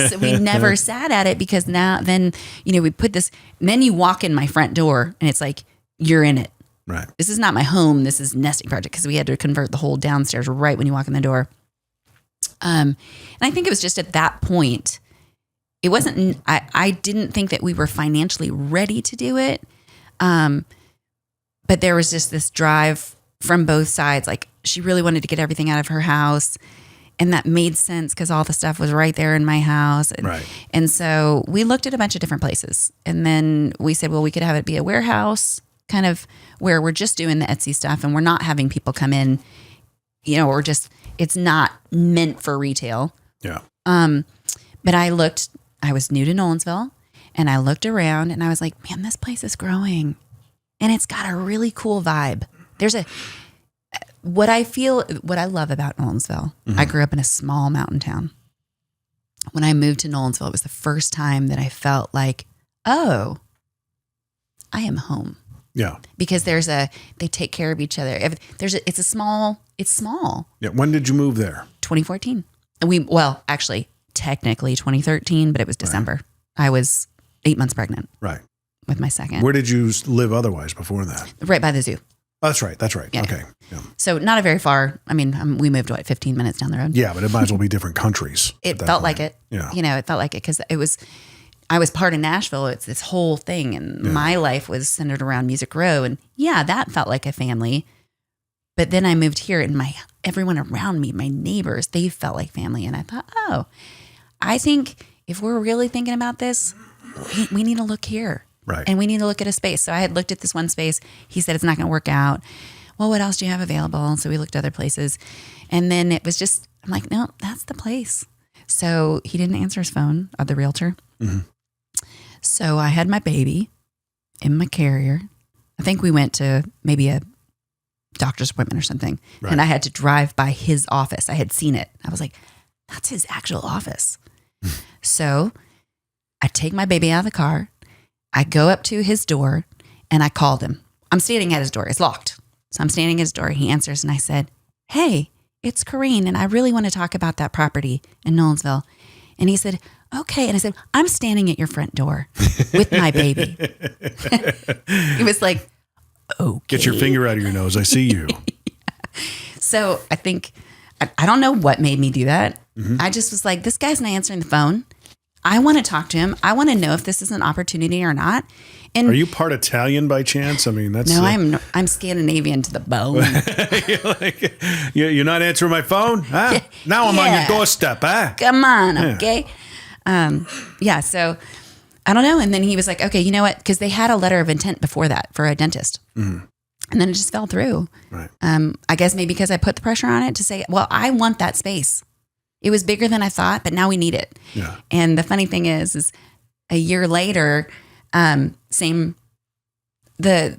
So we never sat at it because then we put this, and then you walk in my front door and it's like, you're in it. Right. This is not my home. This is nesting project because we had to convert the whole downstairs right when you walk in the door. And I think it was just at that point, it wasn't, I didn't think that we were financially ready to do it. But there was just this drive from both sides. Like she really wanted to get everything out of her house. And that made sense because all the stuff was right there in my house. And so we looked at a bunch of different places. And then we said, well, we could have it be a warehouse, kind of where we're just doing the Etsy stuff and we're not having people come in, or just, it's not meant for retail. Yeah. But I was new to Nolensville and I looked around and I was like, man, this place is growing and it's got a really cool vibe. What I love about Nolensville, I grew up in a small mountain town. When I moved to Nolensville, it was the first time that I felt like, oh, I am home. Yeah. Because they take care of each other. It's small. Yeah. When did you move there? 2014. Actually, technically 2013, but it was December. Right. I was 8 months pregnant. Right. With my second. Where did you live otherwise before that? Right by the zoo. Oh, that's right. Yeah. Okay. Yeah. So not a very far. We moved 15 minutes down the road. Yeah, but it might as well be different countries. It felt like it. Yeah. It felt like it because I was part of Nashville. It's this whole thing. And my life was centered around Music Row. And yeah, that felt like a family. But then I moved here and everyone around me, my neighbors, they felt like family. And I thought, oh, I think if we're really thinking about this, we need to look here. Right. And we need to look at a space. So I had looked at this one space. He said, it's not going to work out. well, what else do you have available? So we looked at other places. And then it was just, I'm like, no, that's the place. So he didn't answer his phone, the realtor. Mm-hmm. So I had my baby in my carrier. I think we went to maybe a doctor's appointment or something. Right. And I had to drive by his office. I had seen it. I was like, that's his actual office. So I take my baby out of the car. I go up to his door and I called him. I'm standing at his door. It's locked. So I'm standing at his door. He answers and I said, hey, it's Corinne. And I really want to talk about that property in Nolensville. And he said, okay. And I said, I'm standing at your front door with my baby. He was like, okay. Get your finger out of your nose. I see you. Yeah. So I think, I don't know what made me do that. Mm-hmm. I just was like, this guy's not answering the phone. I want to talk to him. I want to know if this is an opportunity or not. And are you part Italian by chance? I mean, that's no. I'm Scandinavian to the bone. You're not answering my phone? Huh? Now I'm on your doorstep. Huh? Come on, okay. Yeah. So I don't know. And then he was like, okay, you know what? Because they had a letter of intent before that for a dentist. Mm-hmm. And then it just fell through. Right. I guess maybe because I put the pressure on it to say, well, I want that space. It was bigger than I thought, but now we need it. Yeah. And the funny thing is a year later, the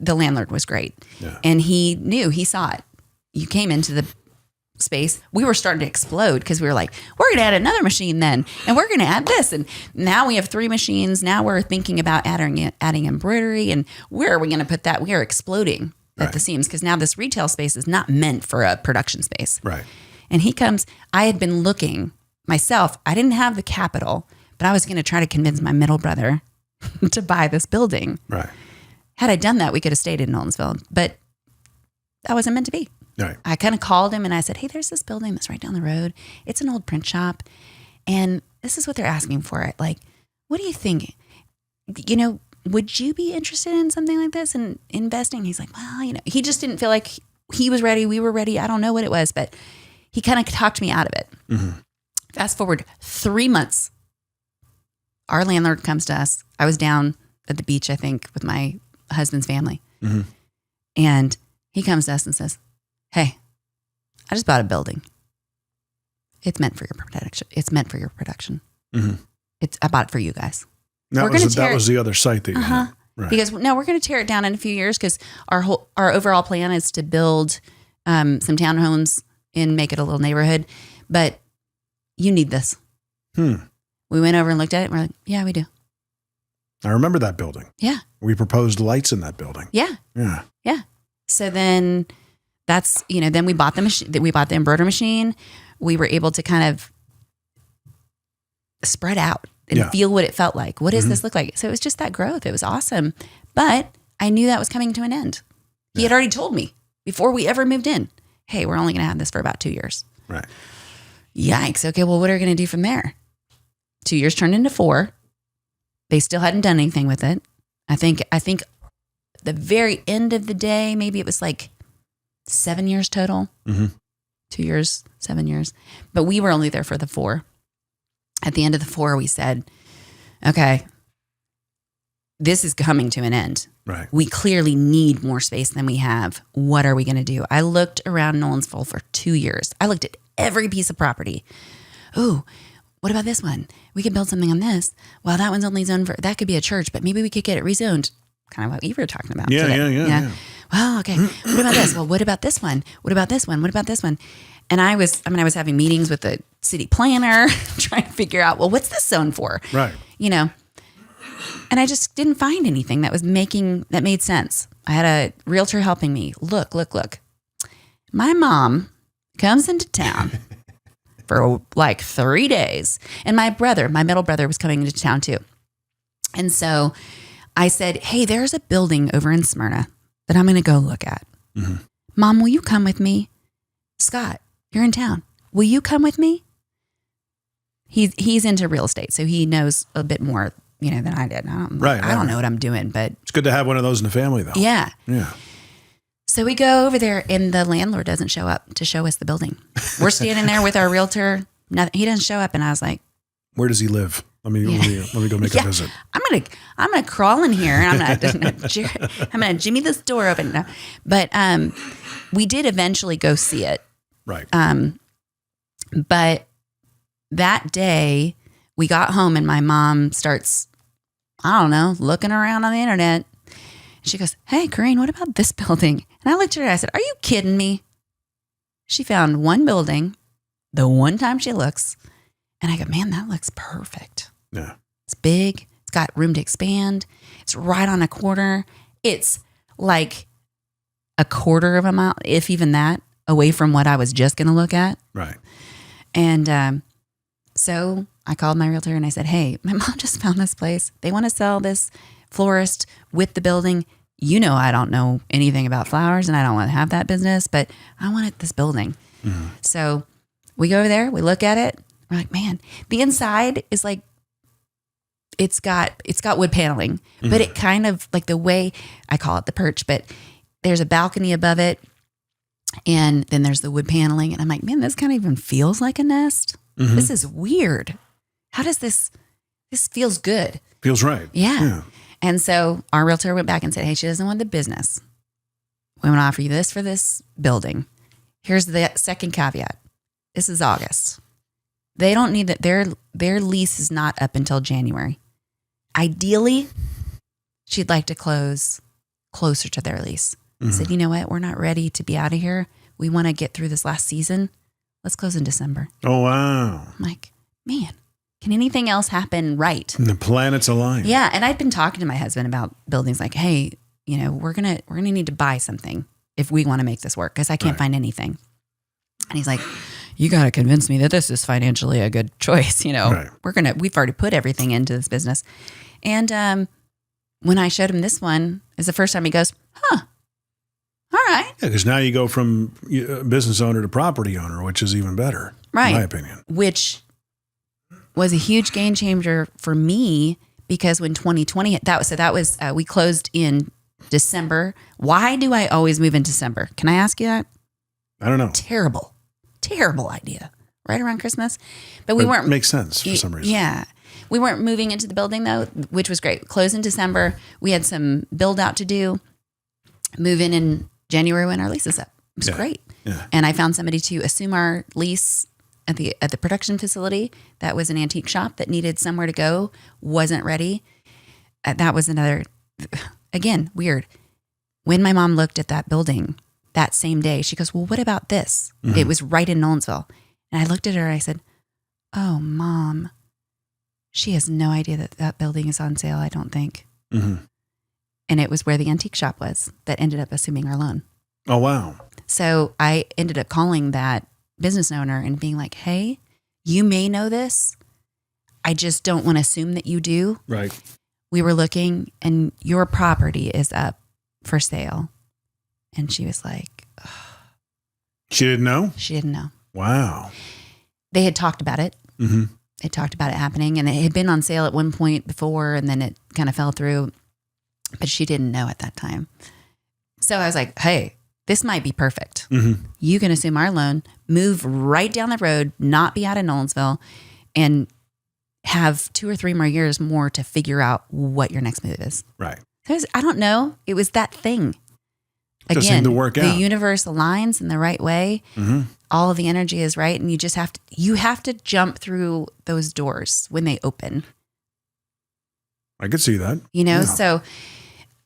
landlord was great. Yeah. And he saw it. You came into the space. We were starting to explode because we were like, we're going to add another machine then. And we're going to add this. And now we have 3 machines. Now we're thinking about adding embroidery. And where are we going to put that? We are exploding at the seams because now this retail space is not meant for a production space. Right. And he comes, I had been looking myself. I didn't have the capital, but I was going to try to convince my middle brother to buy this building. Right. Had I done that, we could have stayed in Nolensville, but that wasn't meant to be. Right. I kind of called him and I said, hey, there's this building that's right down the road. It's an old print shop. And this is what they're asking for it. Like, what do you think? You know, would you be interested in something like this and investing? He's like, well, you know, he just didn't feel like he was ready. We were ready. I don't know what it was, but he kind of talked me out of it. Mm-hmm. Fast forward 3 months. Our landlord comes to us. I was down at the beach, I think, with my husband's family. Mm-hmm. And he comes to us and says, hey, I just bought a building. It's meant for your production. It's meant for your production. Mm-hmm. I bought it for you guys. That was the other site that you had. Right. Because no, we're going to tear it down in a few years because our overall plan is to build some townhomes and make it a little neighborhood, but you need this. We went over and looked at it and we're like, yeah, we do. I remember that building. Yeah. We proposed lights in that building. Yeah. Yeah. Yeah. So then then we bought the machine, we bought the embroidery machine. We were able to kind of spread out and feel what it felt like. What does this look like? So it was just that growth. It was awesome. But I knew that was coming to an end. He had already told me before we ever moved in, hey, we're only going to have this for about 2 years. Right. Yikes. Okay. Well, what are we going to do from there? 2 years turned into 4. They still hadn't done anything with it. I think the very end of the day, maybe it was like 7 years total. Mm-hmm. 2 years, 7 years. But we were only there for the 4. At the end of the 4, we said, okay, this is coming to an end. Right. We clearly need more space than we have. What are we going to do? I looked around Nolensville for 2 years. I looked at every piece of property. Ooh, what about this one? We could build something on this. Well, that one's only zoned for, that could be a church, but maybe we could get it rezoned. Kind of what you were talking about. Yeah. Well, okay. What about this? Well, what about this one? What about this one? What about this one? And I was having meetings with the city planner, trying to figure out, well, what's this zone for? Right. You know, and I just didn't find anything that made sense. I had a realtor helping me. Look. My mom comes into town for like 3 days. And my middle brother was coming into town too. And so I said, hey, there's a building over in Smryna that I'm going to go look at. Mm-hmm. Mom, will you come with me? Scott, you're in town. Will you come with me? He's into real estate, so he knows a bit more, than I did. I don't know what I'm doing, but it's good to have one of those in the family, though. Yeah. Yeah. So we go over there, and the landlord doesn't show up to show us the building. We're standing there with our realtor. Nothing. He doesn't show up, and I was like, "Where does he live? Let me go make a visit. I'm gonna crawl in here, and I'm gonna jimmy this door open." No. But we did eventually go see it. Right. But that day we got home and my mom starts, I don't know, looking around on the internet. She goes, "Hey, Corinne, what about this building?" And I looked at her and I said, "Are you kidding me?" She found one building the one time she looks. And I go, "Man, that looks perfect." Yeah. It's big. It's got room to expand. It's right on a corner. It's like a quarter of a mile, if even that, away from what I was just going to look at. Right. And so I called my realtor and I said, "Hey, my mom just found this place. They want to sell this florist with the building. You know, I don't know anything about flowers and I don't want to have that business, but I wanted this building." Mm-hmm. So we go over there, we look at it. We're like, man, the inside is like, it's got wood paneling, but it kind of like the way I call it the perch, but there's a balcony above it. And then there's the wood paneling. And I'm like, man, this kind of even feels like a nest. Mm-hmm. This is weird. How does this feels good. Feels right. Yeah. And so our realtor went back and said, "Hey, she doesn't want the business. We want to offer you this for this building. Here's the second caveat. This is August. They don't need that. Their lease is not up until January. Ideally, she'd like to close closer to their lease." I said, "You know what? We're not ready to be out of here. We want to get through this last season. Let's close in December." Oh, wow. I'm like, man, can anything else happen right? And the planets align. Yeah. And I'd been talking to my husband about buildings like, "Hey, you know, we're going to need to buy something if we want to make this work because I can't find anything." And he's like, "You got to convince me that this is financially a good choice. You know, we've already put everything into this business." And when I showed him this one, it's the first time he goes, "Huh, all right." Yeah, because now you go from business owner to property owner, which is even better, in my opinion. Which was a huge game changer for me because when 2020 hit, we closed in December. Why do I always move in December? Can I ask you that? I don't know. Terrible idea. Right around Christmas. But we weren't. Makes sense for some reason. Yeah. We weren't moving into the building though, which was great. Closed in December. We had some build out to do. Move in January when our lease is up. It was great. Yeah. And I found somebody to assume our lease at the production facility. That was an antique shop that needed somewhere to go. Wasn't ready. That was another, again, weird. When my mom looked at that building that same day, she goes, "Well, what about this?" Mm-hmm. It was right in Nolensville. And I looked at her and I said, "Oh, Mom, she has no idea that building is on sale, I don't think." Mm-hmm. And it was where the antique shop was that ended up assuming our loan. Oh, wow. So I ended up calling that business owner and being like, "Hey, you may know this. I just don't want to assume that you do. Right. We were looking and your property is up for sale." And she was like, "Oh." She didn't know? She didn't know. Wow. They had talked about it. Mm-hmm. They talked about it happening and it had been on sale at one point before and then it kind of fell through, but she didn't know at that time. So I was like, "Hey, this might be perfect. Mm-hmm. You can assume our loan, move right down the road, not be out of Nolensville, and have 2 or 3 more years more to figure out what your next move is." Right. Because I don't know. It was that thing. Again, just seemed to work out. The universe aligns in the right way. Mm-hmm. All of the energy is right. And you just have to jump through those doors when they open. I could see that. You know, so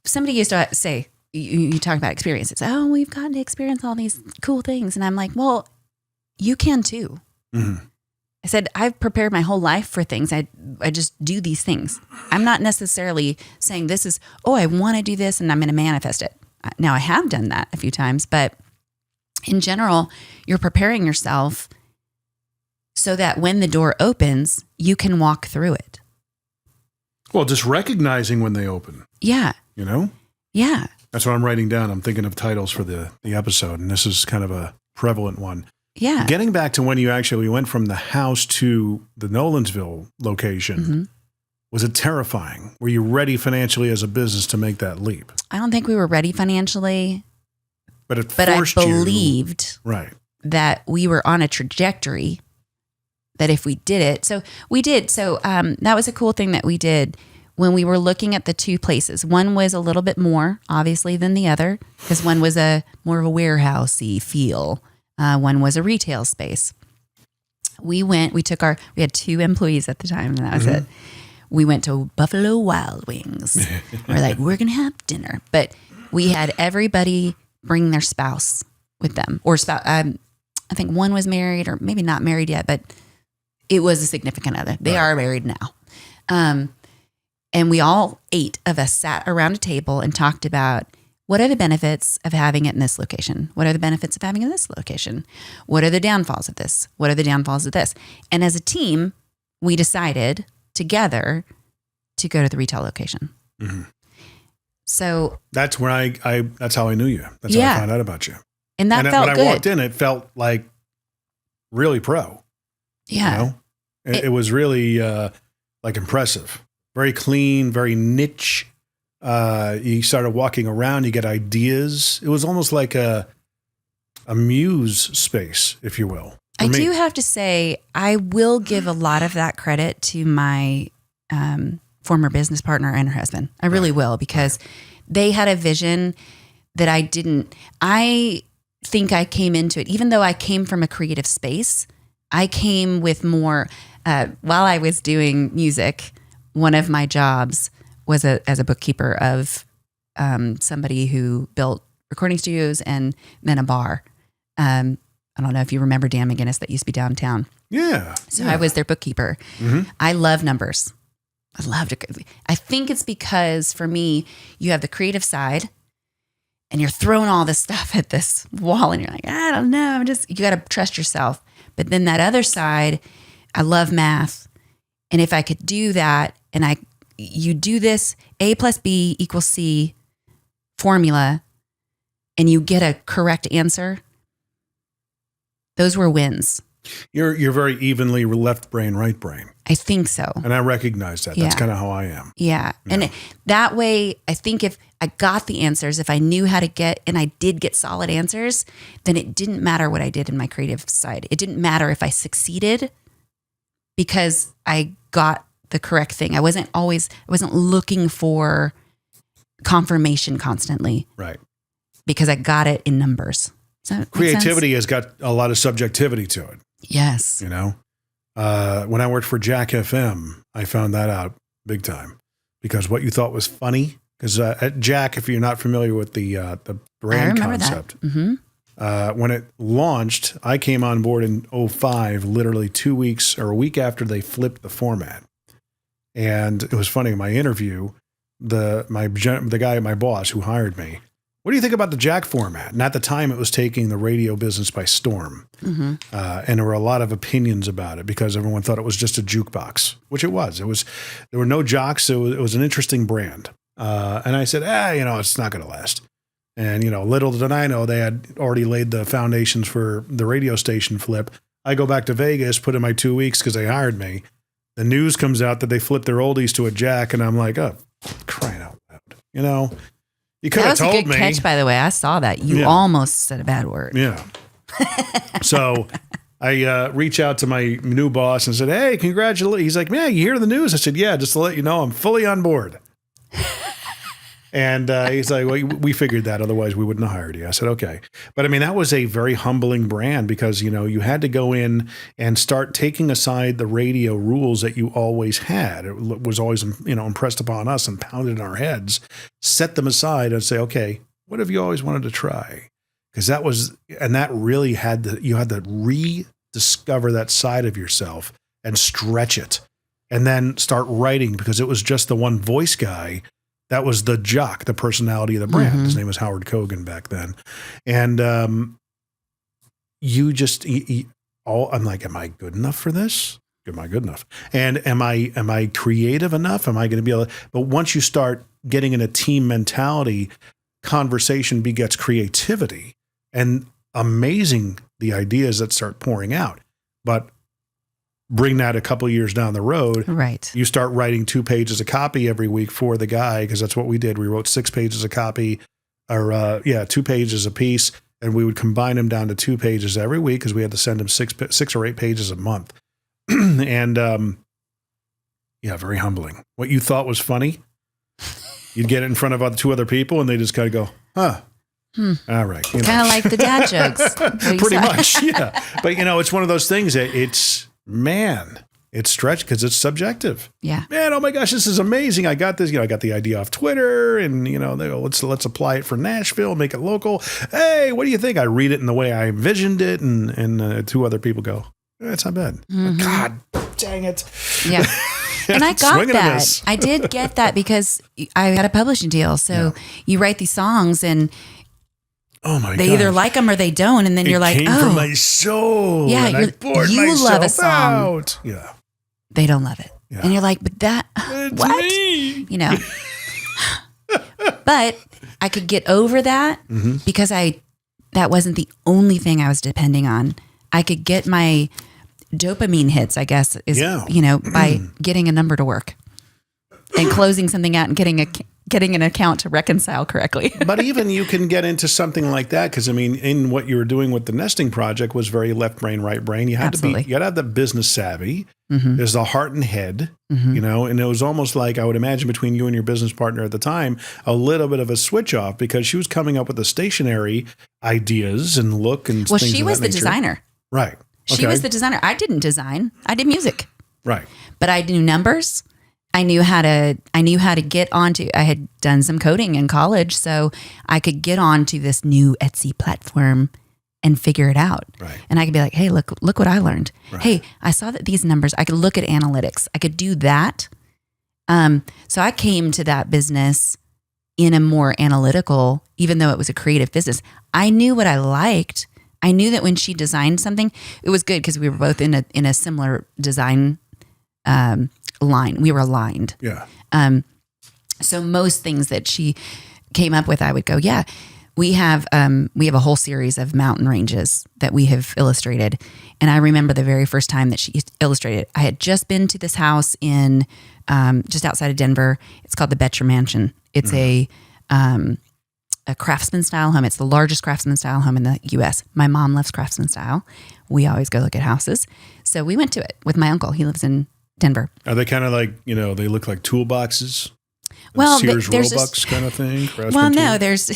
somebody used to say, you talk about experiences. "Oh, we've gotten to experience all these cool things." And I'm like, well, you can too. Mm-hmm. I said, I've prepared my whole life for things. I just do these things. I'm not necessarily saying this is, I want to do this and I'm going to manifest it. Now I have done that a few times, but in general, you're preparing yourself so that when the door opens, you can walk through it. Well, just recognizing when they open. Yeah. You know? Yeah. That's what I'm writing down. I'm thinking of titles for the episode, and this is kind of a prevalent one. Yeah. Getting back to when you actually went from the house to the Nolensville location, mm-hmm. Was it terrifying? Were you ready financially as a business to make that leap? I don't think we were ready financially. But I believed that we were on a trajectory that if we did it, so we did. So that was a cool thing that we did. when we were looking at the two places, one was a little bit more obviously than the other, because one was a more of a warehousey feel. One was a retail space. We had 2 employees at the time, and that was it. We went to Buffalo Wild Wings. We're like, we're going to have dinner. But we had everybody bring their spouse with them, or spouse. I think one was married, or maybe not married yet, but it was a significant other. They are married now. And we all 8 of us sat around a table and talked about, what are the benefits of having it in this location? What are the benefits of having it in this location? What are the downfalls of this? What are the downfalls of this? And as a team, we decided together to go to the retail location. Mm-hmm. So that's where that's how I knew you. That's how I found out about you. And that felt good. When I walked in, it felt like really pro. Yeah. You know? It was really like impressive. Very clean, very niche. You started walking around, you get ideas. It was almost like a muse space, if you will. I do have to say, I will give a lot of that credit to my former business partner and her husband. I really will, because they had a vision that I didn't. I think I came into it, even though I came from a creative space, I came with more, while I was doing music, one of my jobs was as a bookkeeper of somebody who built recording studios and then a bar. I don't know if you remember Dan McGinnis that used to be downtown. Yeah. So I was their bookkeeper. Mm-hmm. I love numbers. I loved it. I think it's because for me, you have the creative side and you're throwing all this stuff at this wall and you're like, I don't know. You got to trust yourself. But then that other side, I love math. And if I could do that and you do this A plus B equals C formula and you get a correct answer, those were wins. You're very evenly left brain, right brain. I think so. And I recognize that. That's kind of how I am. Yeah. And that way, I think if I got the answers, if I knew how to get, and I did get solid answers, then it didn't matter what I did in my creative side. It didn't matter if I succeeded because I got the correct thing. I wasn't looking for confirmation constantly. Right. Because I got it in numbers. Creativity has got a lot of subjectivity to it. Yes. You know, when I worked for Jack FM, I found that out big time because what you thought was funny, because at Jack, if you're not familiar with the brand concept, when it launched, I came on board in 2005, literally 2 weeks or a week after they flipped the format. And it was funny in my interview, the guy, my boss who hired me, what do you think about the Jack format? And at the time, it was taking the radio business by storm. Mm-hmm. And there were a lot of opinions about it because everyone thought it was just a jukebox, which it was. There were no jocks. It was an interesting brand. And I said, it's not going to last. And, little did I know, they had already laid the foundations for the radio station flip. I go back to Vegas, put in my 2 weeks because they hired me. The news comes out that they flipped their oldies to a Jack. And I'm like, oh, crying out loud, You could have told me. That was a good catch, by the way. I saw that. You almost said a bad word. Yeah. So I reach out to my new boss and said, hey, congratulations. He's like, man, you hear the news? I said, yeah, just to let you know, I'm fully on board. And he's like, well, we figured that. Otherwise, we wouldn't have hired you. I said, okay. But I mean, that was a very humbling brand because, you had to go in and start taking aside the radio rules that you always had. It was always, impressed upon us and pounded in our heads, set them aside and say, okay, what have you always wanted to try? Because that really you had to rediscover that side of yourself and stretch it and then start writing because it was just the one voice guy. That was the jock, the personality of the brand. Mm-hmm. His name was Howard Kogan back then. And I'm like, am I good enough for this? Am I good enough? And am I creative enough? Am I going to be able to? But once you start getting in a team mentality, conversation begets creativity and amazing the ideas that start pouring out. But bring that a couple of years down the road. Right. You start writing 2 pages of copy every week for the guy, because that's what we did. We wrote 6 pages of copy, or 2 pages a piece, and we would combine them down to 2 pages every week because we had to send him 6 or 8 pages a month. And Yeah, very humbling. What you thought was funny, you'd get it in front of 2 other people, and they just kind of go, huh. All right. Kind of like the dad jokes. Pretty much, yeah. But, it's one of those things that it's stretched because it's subjective. Yeah. Man, oh my gosh, this is amazing. I got this, I got the idea off Twitter, and, they go, let's apply it for Nashville, make it local. Hey, what do you think? I read it in the way I envisioned it, and 2 other people go, it's not bad. Mm-hmm. God dang it. Yeah. And I got that. I did get that because I had a publishing deal. So you write these songs and oh my they either like them or they don't. And then you're like, came from my soul. Yeah, and I poured you love a song. out. Yeah. They don't love it. Yeah. And you're like, but it's what? Me. But I could get over that because that wasn't the only thing I was depending on. I could get my dopamine hits, I guess, is, by getting a number to work and closing something out and getting an account to reconcile correctly. But even you can get into something like that because, in what you were doing with the nesting project was very left brain, right brain. You had you got to have the business savvy. There's the heart and head, and it was almost like, I would imagine, between you and your business partner at the time, a little bit of a switch off because she was coming up with the stationary ideas and look and well, things she of was that the nature. designer. Right. She was the designer. I didn't design. I did music. Right. But I knew numbers. I knew how to get onto, I had done some coding in college, so I could get onto this new Etsy platform and figure it out. Right. And I could be like, hey, look what I learned. Right. Hey, I saw that these numbers, I could look at analytics. I could do that. So I came to that business in a more analytical, even though it was a creative business. I knew what I liked. I knew that when she designed something, it was good because we were both in a similar design line. We were aligned. Yeah. So most things that she came up with, I would go, yeah. We have a whole series of mountain ranges that we have illustrated, and I remember the very first time that she illustrated. I had just been to this house in just outside of Denver. It's called the Betcher Mansion. It's a craftsman style home. It's the largest craftsman style home in the U.S. My mom loves craftsman style. We always go look at houses. So we went to it with my uncle. He lives in Denver. Are they kind of like, they look like toolboxes? Well, Sears there's Roebucks kind of thing? Well, no, there's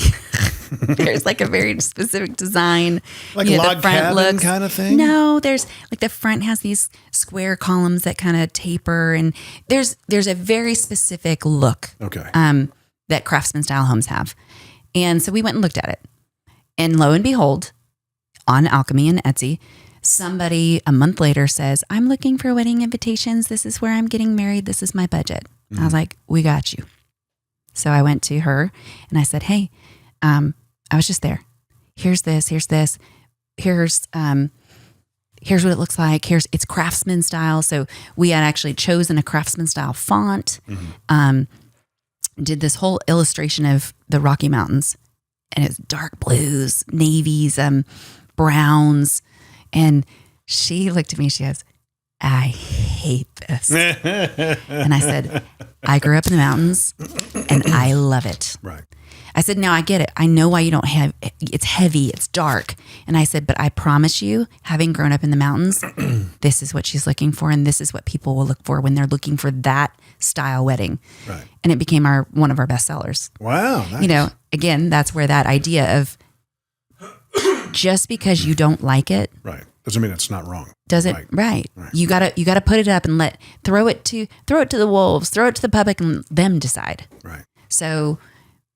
like a very specific design. Like a log cabin kind of thing? No, there's like the front has these square columns that kind of taper, and there's a very specific look. Okay. That craftsman style homes have. And so we went and looked at it. And lo and behold, on Alchemy and Etsy, somebody a month later says, I'm looking for wedding invitations. This is where I'm getting married. This is my budget. I was like, we got you. So I went to her and I said, hey, I was just there. Here's this. Here's what it looks like. It's craftsman style. So we had actually chosen a craftsman style font. Did this whole illustration of the Rocky Mountains, and it's dark blues, navies, browns. And she looked at me, she goes, I hate this. And I said, I grew up in the mountains and I love it. Right. I said, no, I get it. I know why you don't have, it's heavy, it's dark. And I said, but I promise you, having grown up in the mountains, this is what she's looking for. And this is what people will look for when they're looking for that style wedding. Right. And it became one of our best sellers. Wow. Nice. Again, that's where that idea of just because you don't like it. Right. Doesn't mean it's not wrong. Does it? Right. You gotta put it up and throw it to the wolves, throw it to the public and them decide. Right. So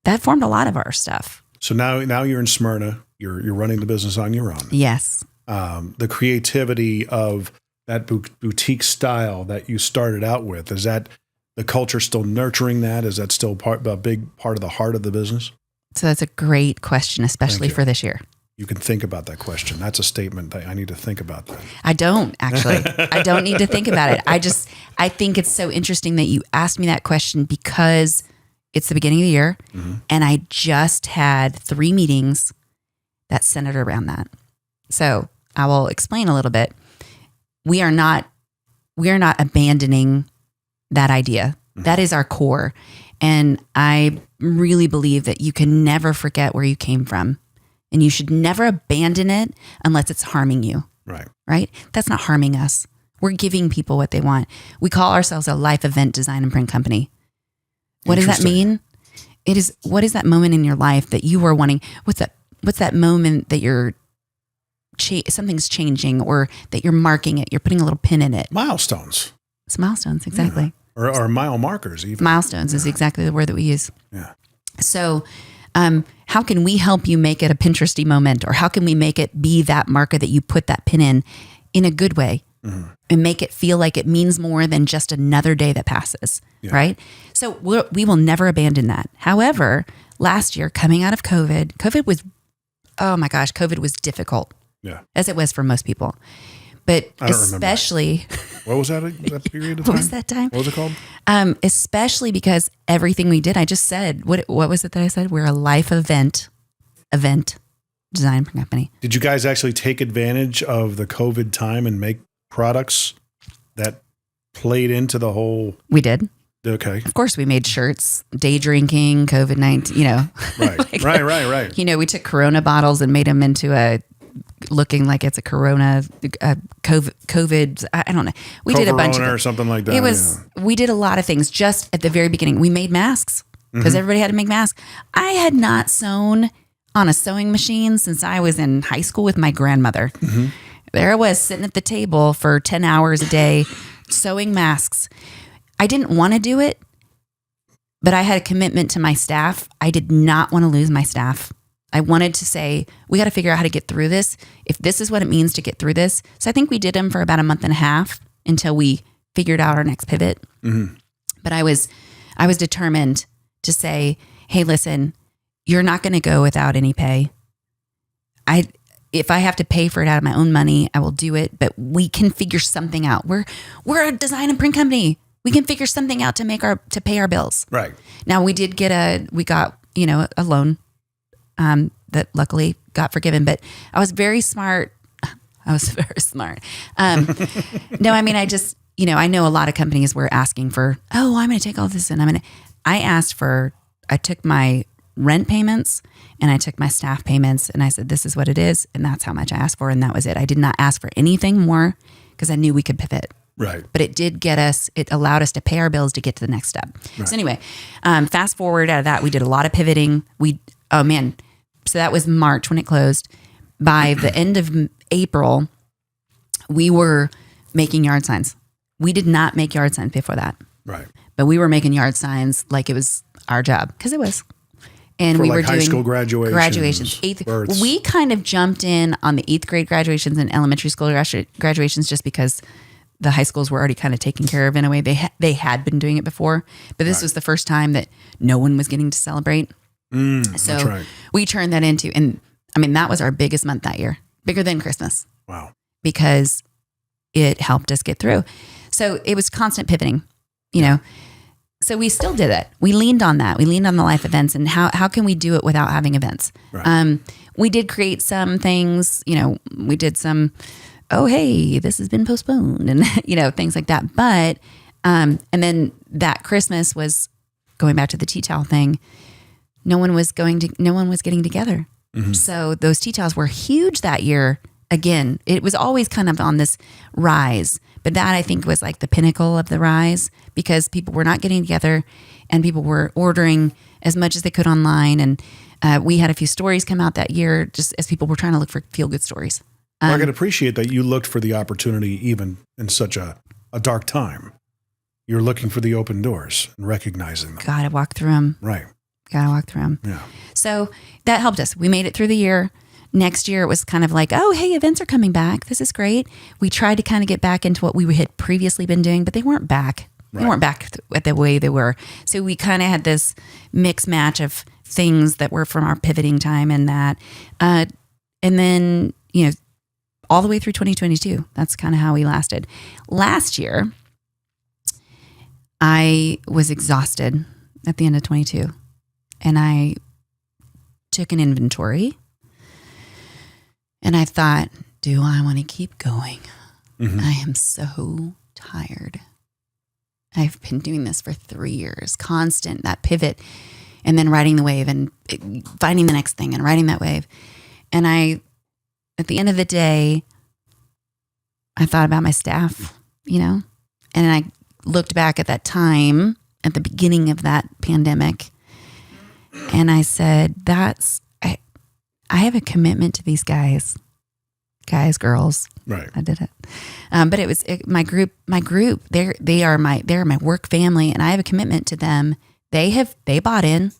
that formed a lot of our stuff. So now you're in Smyrna. You're running the business on your own. Yes. The creativity of that boutique style that you started out with, is that the culture still nurturing that? Is that still a big part of the heart of the business? So that's a great question, especially for this year. You can think about that question. That's a statement that I need to think about that. I don't actually. I don't need to think about it. I think it's so interesting that you asked me that question because it's the beginning of the year, and I just had 3 meetings that centered around that. So I will explain a little bit. We are not abandoning that idea. That is our core. And I really believe that you can never forget where you came from, and you should never abandon it unless it's harming you. Right. Right? That's not harming us. We're giving people what they want. We call ourselves a life event design and print company. What does that mean? What is that moment in your life that you are wanting? What's that moment that you're something's changing, or that you're marking it? You're putting a little pin in it. Milestones. It's milestones, exactly. Yeah. Or mile markers even. Milestones is exactly the word that we use. Yeah. So how can we help you make it a Pinteresty moment, or how can we make it be that marker that you put that pin in a good way, and make it feel like it means more than just another day that passes, right? So we will never abandon that. However, last year, coming out of COVID was, oh my gosh, COVID was difficult, as it was for most people. But especially, what was that period of time? What was that time? What was it called? Especially because everything we did, I just said, what was it that I said? We're a life event design company. Did you guys actually take advantage of the COVID time and make products that played into the whole? We did. Okay. Of course, we made shirts, day drinking, COVID-19, Right. We took Corona bottles and made them into looking like it's a Corona, COVID. I don't know. We did a bunch of or something like that. We did a lot of things just at the very beginning. We made masks because everybody had to make masks. I had not sewn on a sewing machine since I was in high school with my grandmother. There I was sitting at the table for 10 hours a day sewing masks. I didn't want to do it, but I had a commitment to my staff. I did not want to lose my staff. I wanted to say, we got to figure out how to get through this. If this is what it means to get through this. So I think we did them for about a month and a half until we figured out our next pivot. But I was determined to say, hey, listen, you're not going to go without any pay. If I have to pay for it out of my own money, I will do it, but we can figure something out. We're a design and print company. We can figure something out to pay our bills. Right. Now we got a loan that luckily got forgiven, but I was very smart. No, I mean, I know a lot of companies were asking for, I'm going to take all this and I took my rent payments and I took my staff payments and I said, this is what it is. And that's how much I asked for. And that was it. I did not ask for anything more because I knew we could pivot. Right. But it allowed us to pay our bills to get to the next step. Right. So anyway, fast forward out of that, we did a lot of pivoting. So that was March when it closed. By the end of April, we were making yard signs. We did not make yard signs before that. Right. But we were making yard signs like it was our job, because it was. And for we like were high doing school graduations. We kind of jumped in on the 8th grade graduations and elementary school graduations just because the high schools were already kind of taken care of in a way. They had been doing it before, but this was the first time that no one was getting to celebrate. So we turned that into, and I mean, that was our biggest month that year, bigger than Christmas. Wow. Because it helped us get through. So it was constant pivoting, So we still did it. We leaned on that. We leaned on the life events, and how can we do it without having events? Right. We did create some things, we did some, oh, hey, this has been postponed and, things like that. But, and then that Christmas was going back to the tea towel thing. No one was getting together. Mm-hmm. So those tea towels were huge that year. Again, it was always kind of on this rise, but that I think was like the pinnacle of the rise, because people were not getting together and people were ordering as much as they could online. And we had a few stories come out that year just as people were trying to look for feel-good stories. I can appreciate that you looked for the opportunity even in such a dark time. You're looking for the open doors and recognizing them. Gotta walk through them. Right. Gotta walk through them. Yeah. So that helped us. We made it through the year. Next year, it was kind of like, oh, hey, events are coming back. This is great. We tried to kind of get back into what we had previously been doing, but they weren't back. Right. They weren't back at the way they were. So we kind of had this mix match of things that were from our pivoting time and that. And then, all the way through 2022. That's kind of how we lasted. Last year, I was exhausted at the end of 22. And I took an inventory. And I thought, do I want to keep going? Mm-hmm. I am so tired. I've been doing this for 3 years, constant, that pivot, and then riding the wave and finding the next thing and riding that wave. And at the end of the day, I thought about my staff you know, and I looked back at that time at the beginning of that pandemic, and I said, I have a commitment to these guys, girls. Right. I did it. But it was my group. They are my work family, and I have a commitment to them. They bought in.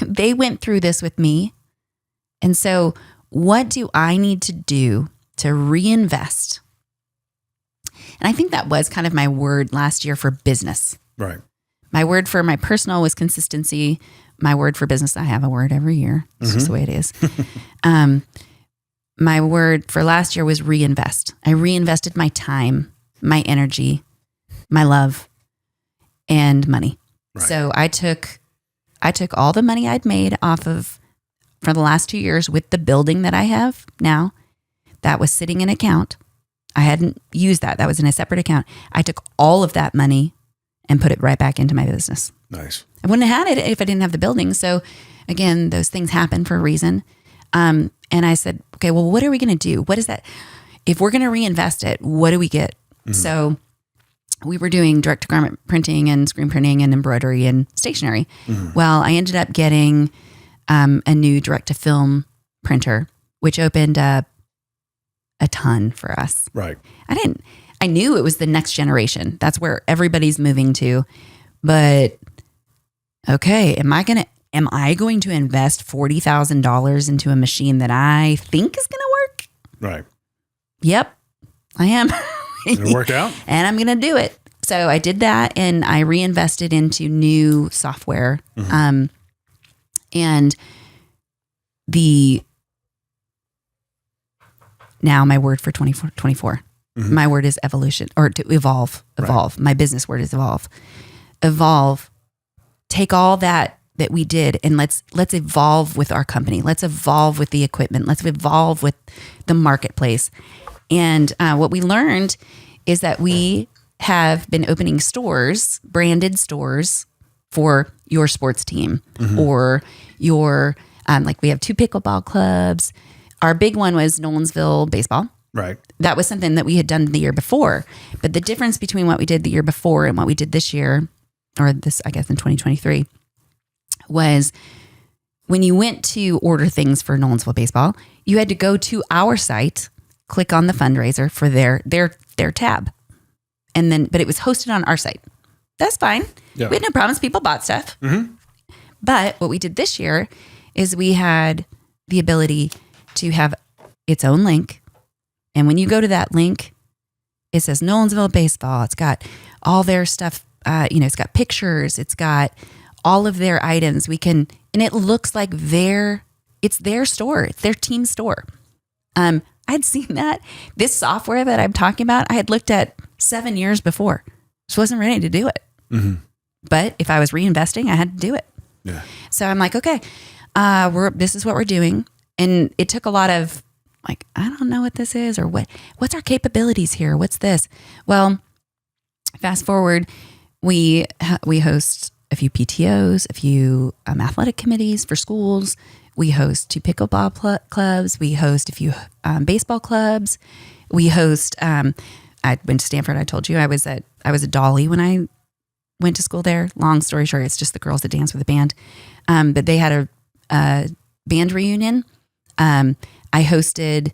They went through this with me. And so what do I need to do to reinvest? And I think that was kind of my word last year for business. Right. My word for my personal was consistency. My word for business, I have a word every year. It's just the way it is. My word for last year was reinvest. I reinvested my time, my energy, my love, and money. Right. So I took all the money I'd made for the last 2 years with the building that I have now, that was sitting in an account. I hadn't used that. That was in a separate account. I took all of that money and put it right back into my business. Nice. I wouldn't have had it if I didn't have the building. So again, those things happen for a reason. And I said, okay, well, what are we going to do? What is that? If we're going to reinvest it, what do we get? Mm-hmm. So we were doing direct to garment printing and screen printing and embroidery and stationery. Mm-hmm. Well, I ended up getting a new direct to film printer, which opened up a ton for us. Right. I knew it was the next generation. That's where everybody's moving to. But okay, am I going to invest $40,000 into a machine that I think is going to work? Right. Yep, I am. It'll work out. And I'm going to do it. So I did that, and I reinvested into new software. Mm-hmm. And now my word for 2024, mm-hmm. my word is evolution, or to evolve. Right. My business word is evolve. Take all that we did, and let's evolve with our company. Let's evolve with the equipment. Let's evolve with the marketplace. And what we learned is that we have been opening stores, branded stores for your sports team, mm-hmm. or your, like we have 2 pickleball clubs. Our big one was Nolensville baseball. Right. That was something that we had done the year before. But the difference between what we did the year before and what we did this year, or this, I guess in 2023, was when you went to order things for Nolensville baseball, you had to go to our site, click on the fundraiser for their tab. And then, but it was hosted on our site. That's fine. Yeah. We had no problems. People bought stuff. Mm-hmm. But what we did this year is we had the ability to have its own link. And when you go to that link, it says Nolensville baseball. It's got all their stuff. It's got pictures. It's got all of their items. And it looks like it's their store. It's their team store. I'd seen that. This software that I'm talking about, I had looked at 7 years before. Just wasn't ready to do it. Mm-hmm. But if I was reinvesting, I had to do it. Yeah. So I'm like, okay, this is what we're doing. And it took a lot of like, I don't know what this is, or what's our capabilities here? What's this? Well, fast forward, we host a few PTOs, a few athletic committees for schools. We host 2 pickleball clubs. We host a few baseball clubs. We host. I went to Stanford. I told you I was a Dolly when I went to school there. Long story short, it's just the girls that dance with the band. But they had a band reunion. I hosted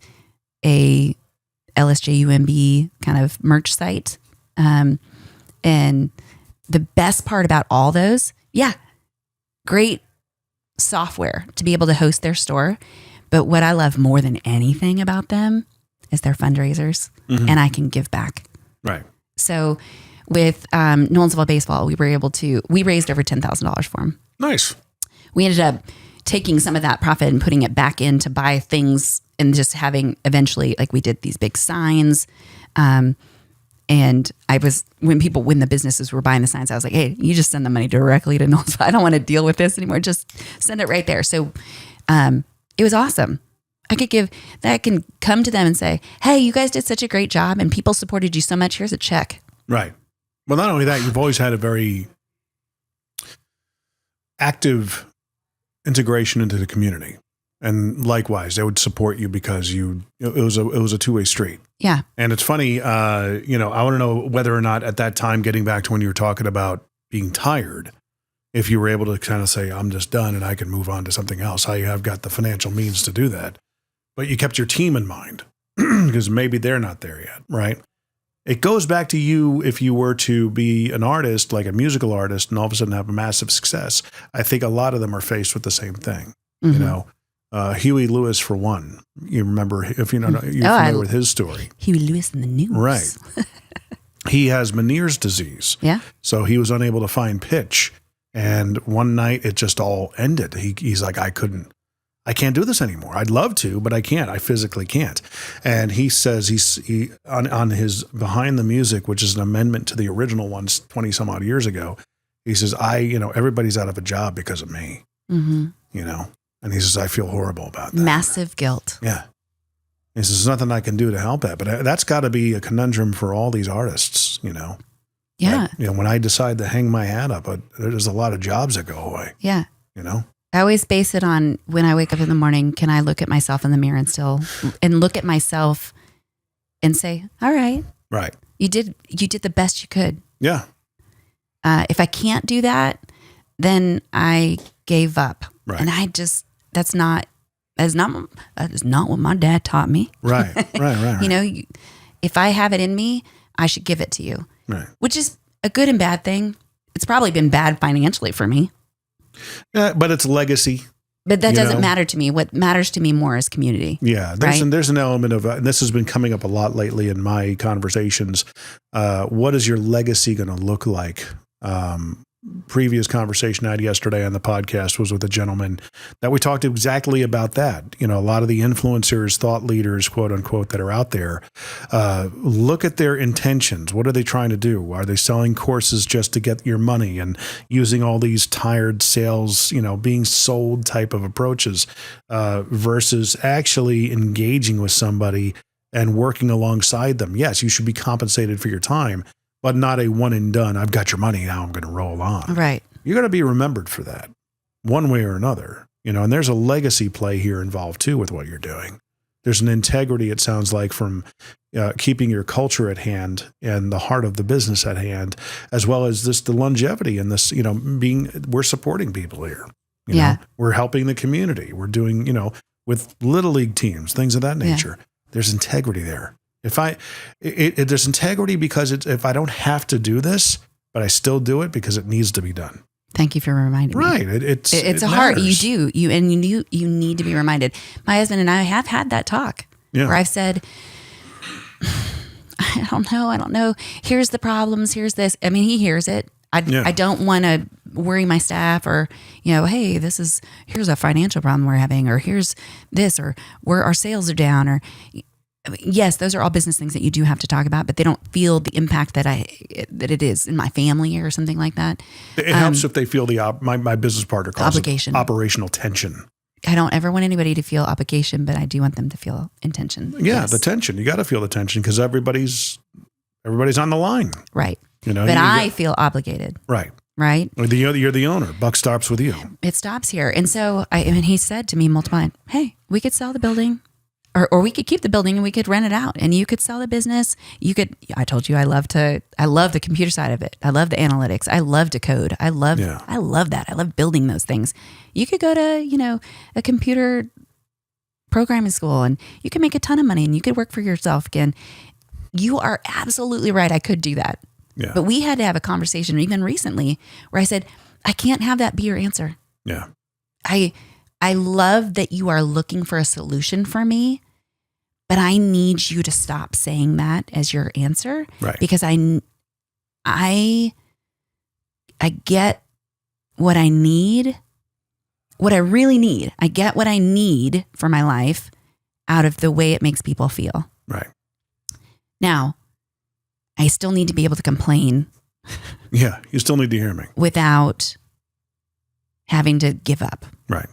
a LSJUMB kind of merch site. And the best part about all those, great software to be able to host their store. But what I love more than anything about them is their fundraisers, mm-hmm. and I can give back. Right. So with Nolensville baseball, we raised over $10,000 for them. Nice. We ended up taking some of that profit and putting it back in to buy things, and just having eventually, like, we did these big signs. And when the businesses were buying the signs, I was like, hey, you just send the money directly to Nolensville. I don't want to deal with this anymore. Just send it right there. So it was awesome. I can come to them and say, hey, you guys did such a great job and people supported you so much. Here's a check. Right. Well, not only that, you've always had a very active integration into the community. And likewise, they would support you because it was a two-way street. Yeah. And it's funny, I want to know whether or not at that time, getting back to when you were talking about being tired, if you were able to kind of say, I'm just done and I can move on to something else. How you have got the financial means to do that. But you kept your team in mind because maybe they're not there yet, right? It goes back to you if you were to be an artist, like a musical artist, and all of a sudden have a massive success. I think a lot of them are faced with the same thing, Huey Lewis, for one. You remember, if you're familiar with his story. Huey Lewis in the news. Right. He has Meniere's disease. Yeah. So he was unable to find pitch. And one night it just all ended. He's like, I can't do this anymore. I'd love to, but I can't. I physically can't. And he says he on his Behind the Music, which is an amendment to the original ones 20 some odd years ago. He says, everybody's out of a job because of me, And he says, I feel horrible about that. Massive guilt. Yeah. He says, there's nothing I can do to help that. But that's got to be a conundrum for all these artists, Yeah. When I decide to hang my hat up, there's a lot of jobs that go away. Yeah. I always base it on when I wake up in the morning, can I look at myself in the mirror and look at myself and say, all right. Right. You did the best you could. Yeah. If I can't do that, then I gave up. Right. And that is not what my dad taught me. Right. If I have it in me, I should give it to you. Right. Which is a good and bad thing. It's probably been bad financially for me. Yeah, but it's legacy. But that doesn't matter to me. What matters to me more is community. Yeah, there's an element of, and this has been coming up a lot lately in my conversations. What is your legacy going to look like? Previous conversation I had yesterday on the podcast was with a gentleman that we talked exactly about that. A lot of the influencers, thought leaders, quote unquote, that are out there, look at their intentions. What are they trying to do? Are they selling courses just to get your money and using all these tired sales, being sold type of approaches, versus actually engaging with somebody and working alongside them? Yes, you should be compensated for your time, but not a one and done. I've got your money. Now I'm going to roll on. Right. You're going to be remembered for that one way or another, and there's a legacy play here involved too with what you're doing. There's an integrity, it sounds like, from keeping your culture at hand and the heart of the business at hand, as well as the longevity and this, we're supporting people here. We're helping the community. We're doing, with little league teams, things of that nature. There's integrity there. There's integrity because if I don't have to do this, but I still do it because it needs to be done. Thank you for reminding me. Right. It's a heart. You need to be reminded. My husband and I have had that talk where I've said, I don't know. Here's the problems. Here's this. I mean, he hears it. I don't want to worry my staff or, hey, here's a financial problem we're having, or here's this, or where our sales are down, or yes, those are all business things that you do have to talk about, but they don't feel the impact that it is in my family or something like that. It helps if they feel my business partner calls obligation. It operational tension. I don't ever want anybody to feel obligation, but I do want them to feel intention. Yeah, yes. The tension. You got to feel the tension because everybody's on the line. Right. But I feel obligated. Right. Right. You're the owner. Buck stops with you. It stops here. And so he said to me multiple times, hey, we could sell the building. Or we could keep the building and we could rent it out and you could sell the business. I told you, I love the computer side of it. I love the analytics. I love to code. I love that. I love building those things. You could go to, a computer programming school and you could make a ton of money and you could work for yourself again. You are absolutely right. I could do that. Yeah. But we had to have a conversation even recently where I said, I can't have that be your answer. Yeah. I love that you are looking for a solution for me, but I need you to stop saying that as your answer, right? Because I get what I need, what I really need. I get what I need for my life out of the way it makes people feel. Right. Now, I still need to be able to complain. Yeah, you still need to hear me without having to give up. Right.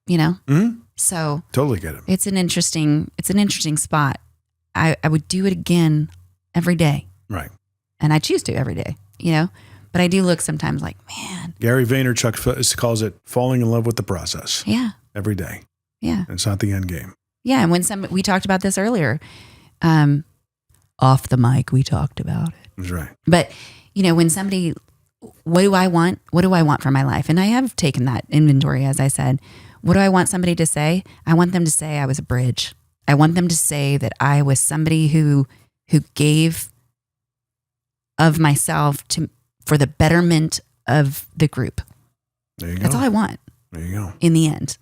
Mm-hmm. So totally get it. It's an interesting spot. I would do it again every day. Right. And I choose to every day, but I do look sometimes like, man. Gary Vaynerchuk calls it falling in love with the process. Yeah. Every day. Yeah. It's not the end game. Yeah. And when we talked about this earlier, off the mic, we talked about it. That's right. But, when somebody, what do I want? What do I want for my life? And I have taken that inventory, as I said. What do I want somebody to say? I want them to say I was a bridge. I want them to say that I was somebody who gave of myself for the betterment of the group. There you go. That's all I want. There you go. In the end,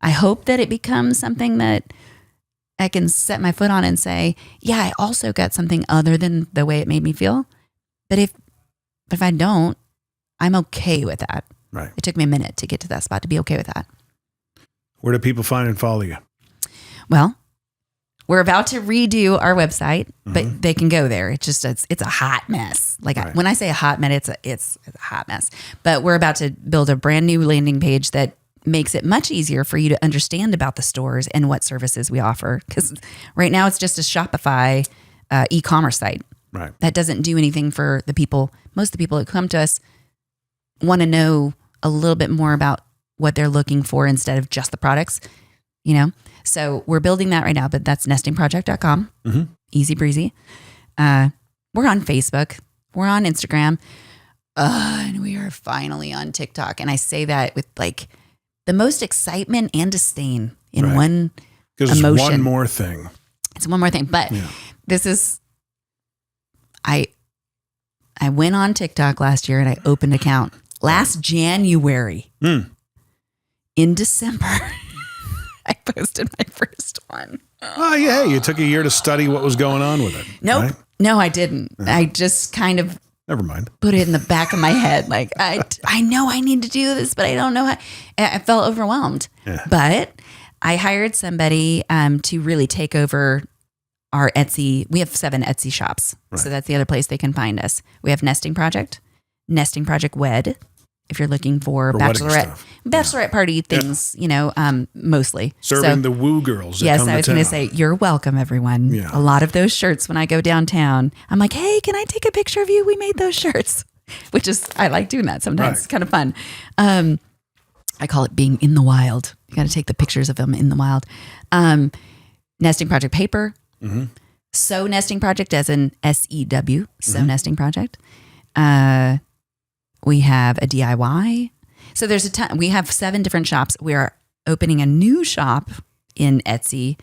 I hope that it becomes something that I can set my foot on and say, yeah, I also got something other than the way it made me feel. But if I don't, I'm okay with that. Right. It took me a minute to get to that spot to be okay with that. Where do people find and follow you? Well, we're about to redo our website, but they can go there. It's just it's a hot mess. Like when I say a hot mess, it's a hot mess. But we're about to build a brand new landing page that makes it much easier for you to understand about the stores and what services we offer. Because right now it's just a Shopify e-commerce site. Right. That doesn't do anything for the people. Most of the people that come to us want to know a little bit more about what they're looking for instead of just the products, So we're building that right now, but that's nestingproject.com. Easy breezy. We're on Facebook. We're on Instagram. And we are finally on TikTok. And I say that with like the most excitement and disdain in one because emotion. It's one more thing. It's one more thing. But this is, I went on TikTok last year and I opened an account last January. In December, I posted my first one. Oh, yeah. You took a year to study what was going on with it. Nope. Right? No, I didn't. I just kind of never mind. Put it in the back of my head. Like, I know I need to do this, but I don't know how. I felt overwhelmed. Yeah. But I hired somebody to really take over our Etsy. We have 7 Etsy shops. Right. So that's the other place they can find us. We have Nesting Project, Nesting Project Wed, if you're looking for bachelorette party things, mostly. Serving the woo girls. Yes, I was going to say, you're welcome, everyone. Yeah. A lot of those shirts, when I go downtown, I'm like, hey, can I take a picture of you? We made those shirts, which is, I like doing that sometimes. Right. It's kind of fun. I call it being in the wild. You got to take the pictures of them in the wild. Nesting Project paper. So Nesting Project as in SEW. So Nesting Project. We have a DIY. So there's a ton. We have 7 different shops. We are opening a new shop in Etsy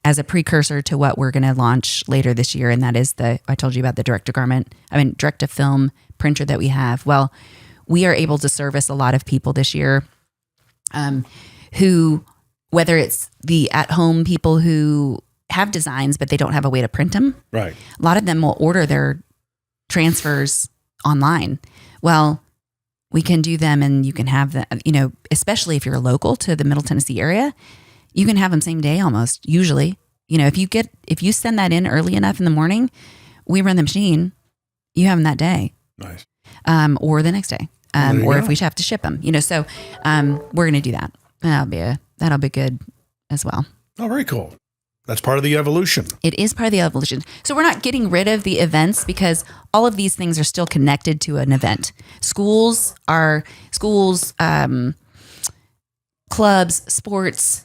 as a precursor to what we're going to launch later this year. And that is I told you about the direct-to-film printer that we have. Well, we are able to service a lot of people this year who, whether it's the at-home people who have designs, but they don't have a way to print them. Right. A lot of them will order their transfers online. Well, we can do them and you can have them, especially if you're local to the Middle Tennessee area, you can have them same day almost, usually. If you send that in early enough in the morning, we run the machine, you have them that day. Nice. Or the next day. Or if we have to ship them, so we're going to do that. That'll be good as well. Oh, very cool. That's part of the evolution. It is part of the evolution. So we're not getting rid of the events because all of these things are still connected to an event. Schools, clubs, sports,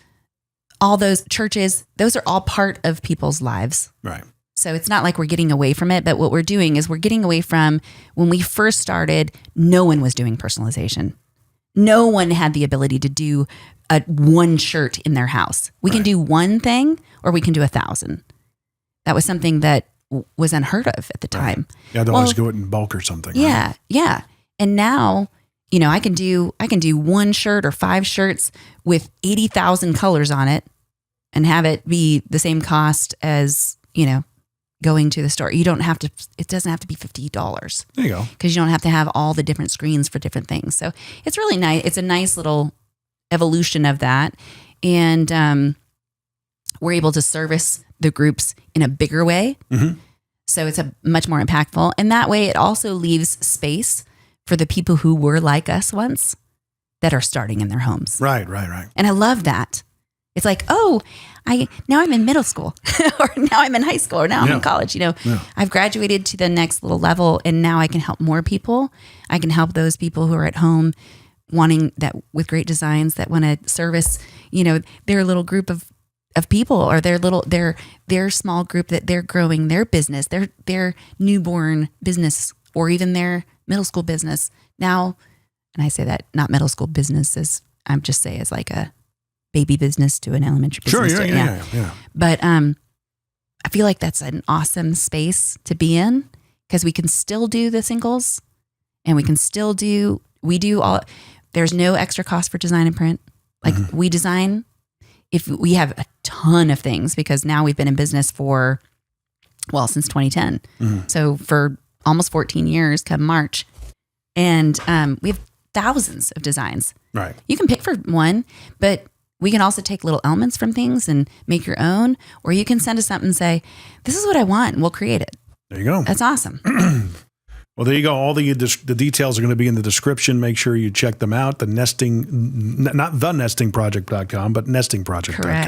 all those churches, those are all part of people's lives. Right. So it's not like we're getting away from it, but what we're doing is we're getting away from when we first started, no one was doing personalization. No one had the ability to do one shirt in their house. We can do one thing or we can do 1,000. That was something that was unheard of at the time. Yeah, they'll always go in bulk or something. Yeah, right? Yeah. And now, I can do 1 shirt or 5 shirts with 80,000 colors on it and have it be the same cost as, going to the store. It doesn't have to be $50. There you go. Because you don't have to have all the different screens for different things. So it's really nice. It's a nice little evolution of that. And we're able to service the groups in a bigger way. So it's a much more impactful. And that way it also leaves space for the people who were like us once that are starting in their homes. Right. And I love that. It's like, now I'm in middle school or now I'm in high school or now I'm in college. I've graduated to the next little level and now I can help more people. I can help those people who are at home wanting that with great designs that want to service, their little group of people, or their small group that they're growing their business, their newborn business, or even their middle school business. Now, and I say that not middle school business as I'm just say as like a baby business to an elementary business. Sure, yeah. But I feel like that's an awesome space to be in, because we can still do the singles, and we do all. There's no extra cost for design and print. Like we design, if we have a ton of things, because now we've been in business since 2010. So for almost 14 years come March. And we have thousands of designs. Right. You can pick for one, but we can also take little elements from things and make your own, or you can send us something and say, this is what I want, and we'll create it. There you go. That's awesome. Well, there you go. All the details are going to be in the description. Make sure you check them out. The not thenestingproject.com, but nestingproject.com. Correct.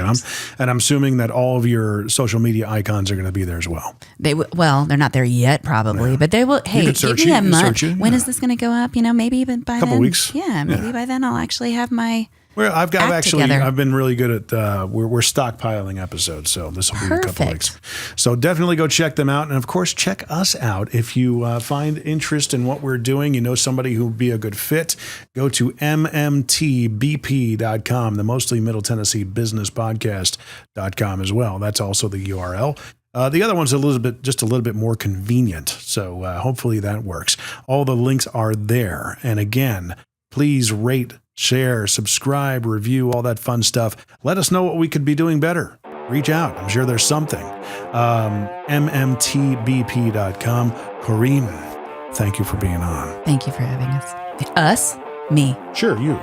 And I'm assuming that all of your social media icons are going to be there as well. They're not there yet, probably, but they will. Hey, give me a month. When is this going to go up? Maybe even by couple then. Weeks. Yeah, maybe by then I'll actually have my. Well, I've together. been really good at, we're stockpiling episodes. So this will be a couple weeks. So definitely go check them out. And of course, check us out. If you find interest in what we're doing, somebody who would be a good fit, go to MMTBP.com, the Mostly Middle Tennessee Business Podcast.com as well. That's also the URL. The other one's just a little bit more convenient. So hopefully that works. All the links are there. And again, please rate, share, subscribe, review, all that fun stuff. Let us know what we could be doing better. Reach out. I'm sure there's something. MMTBP.com. Corinne, thank you for being on. Thank you for having us. Us? Me. Sure, you.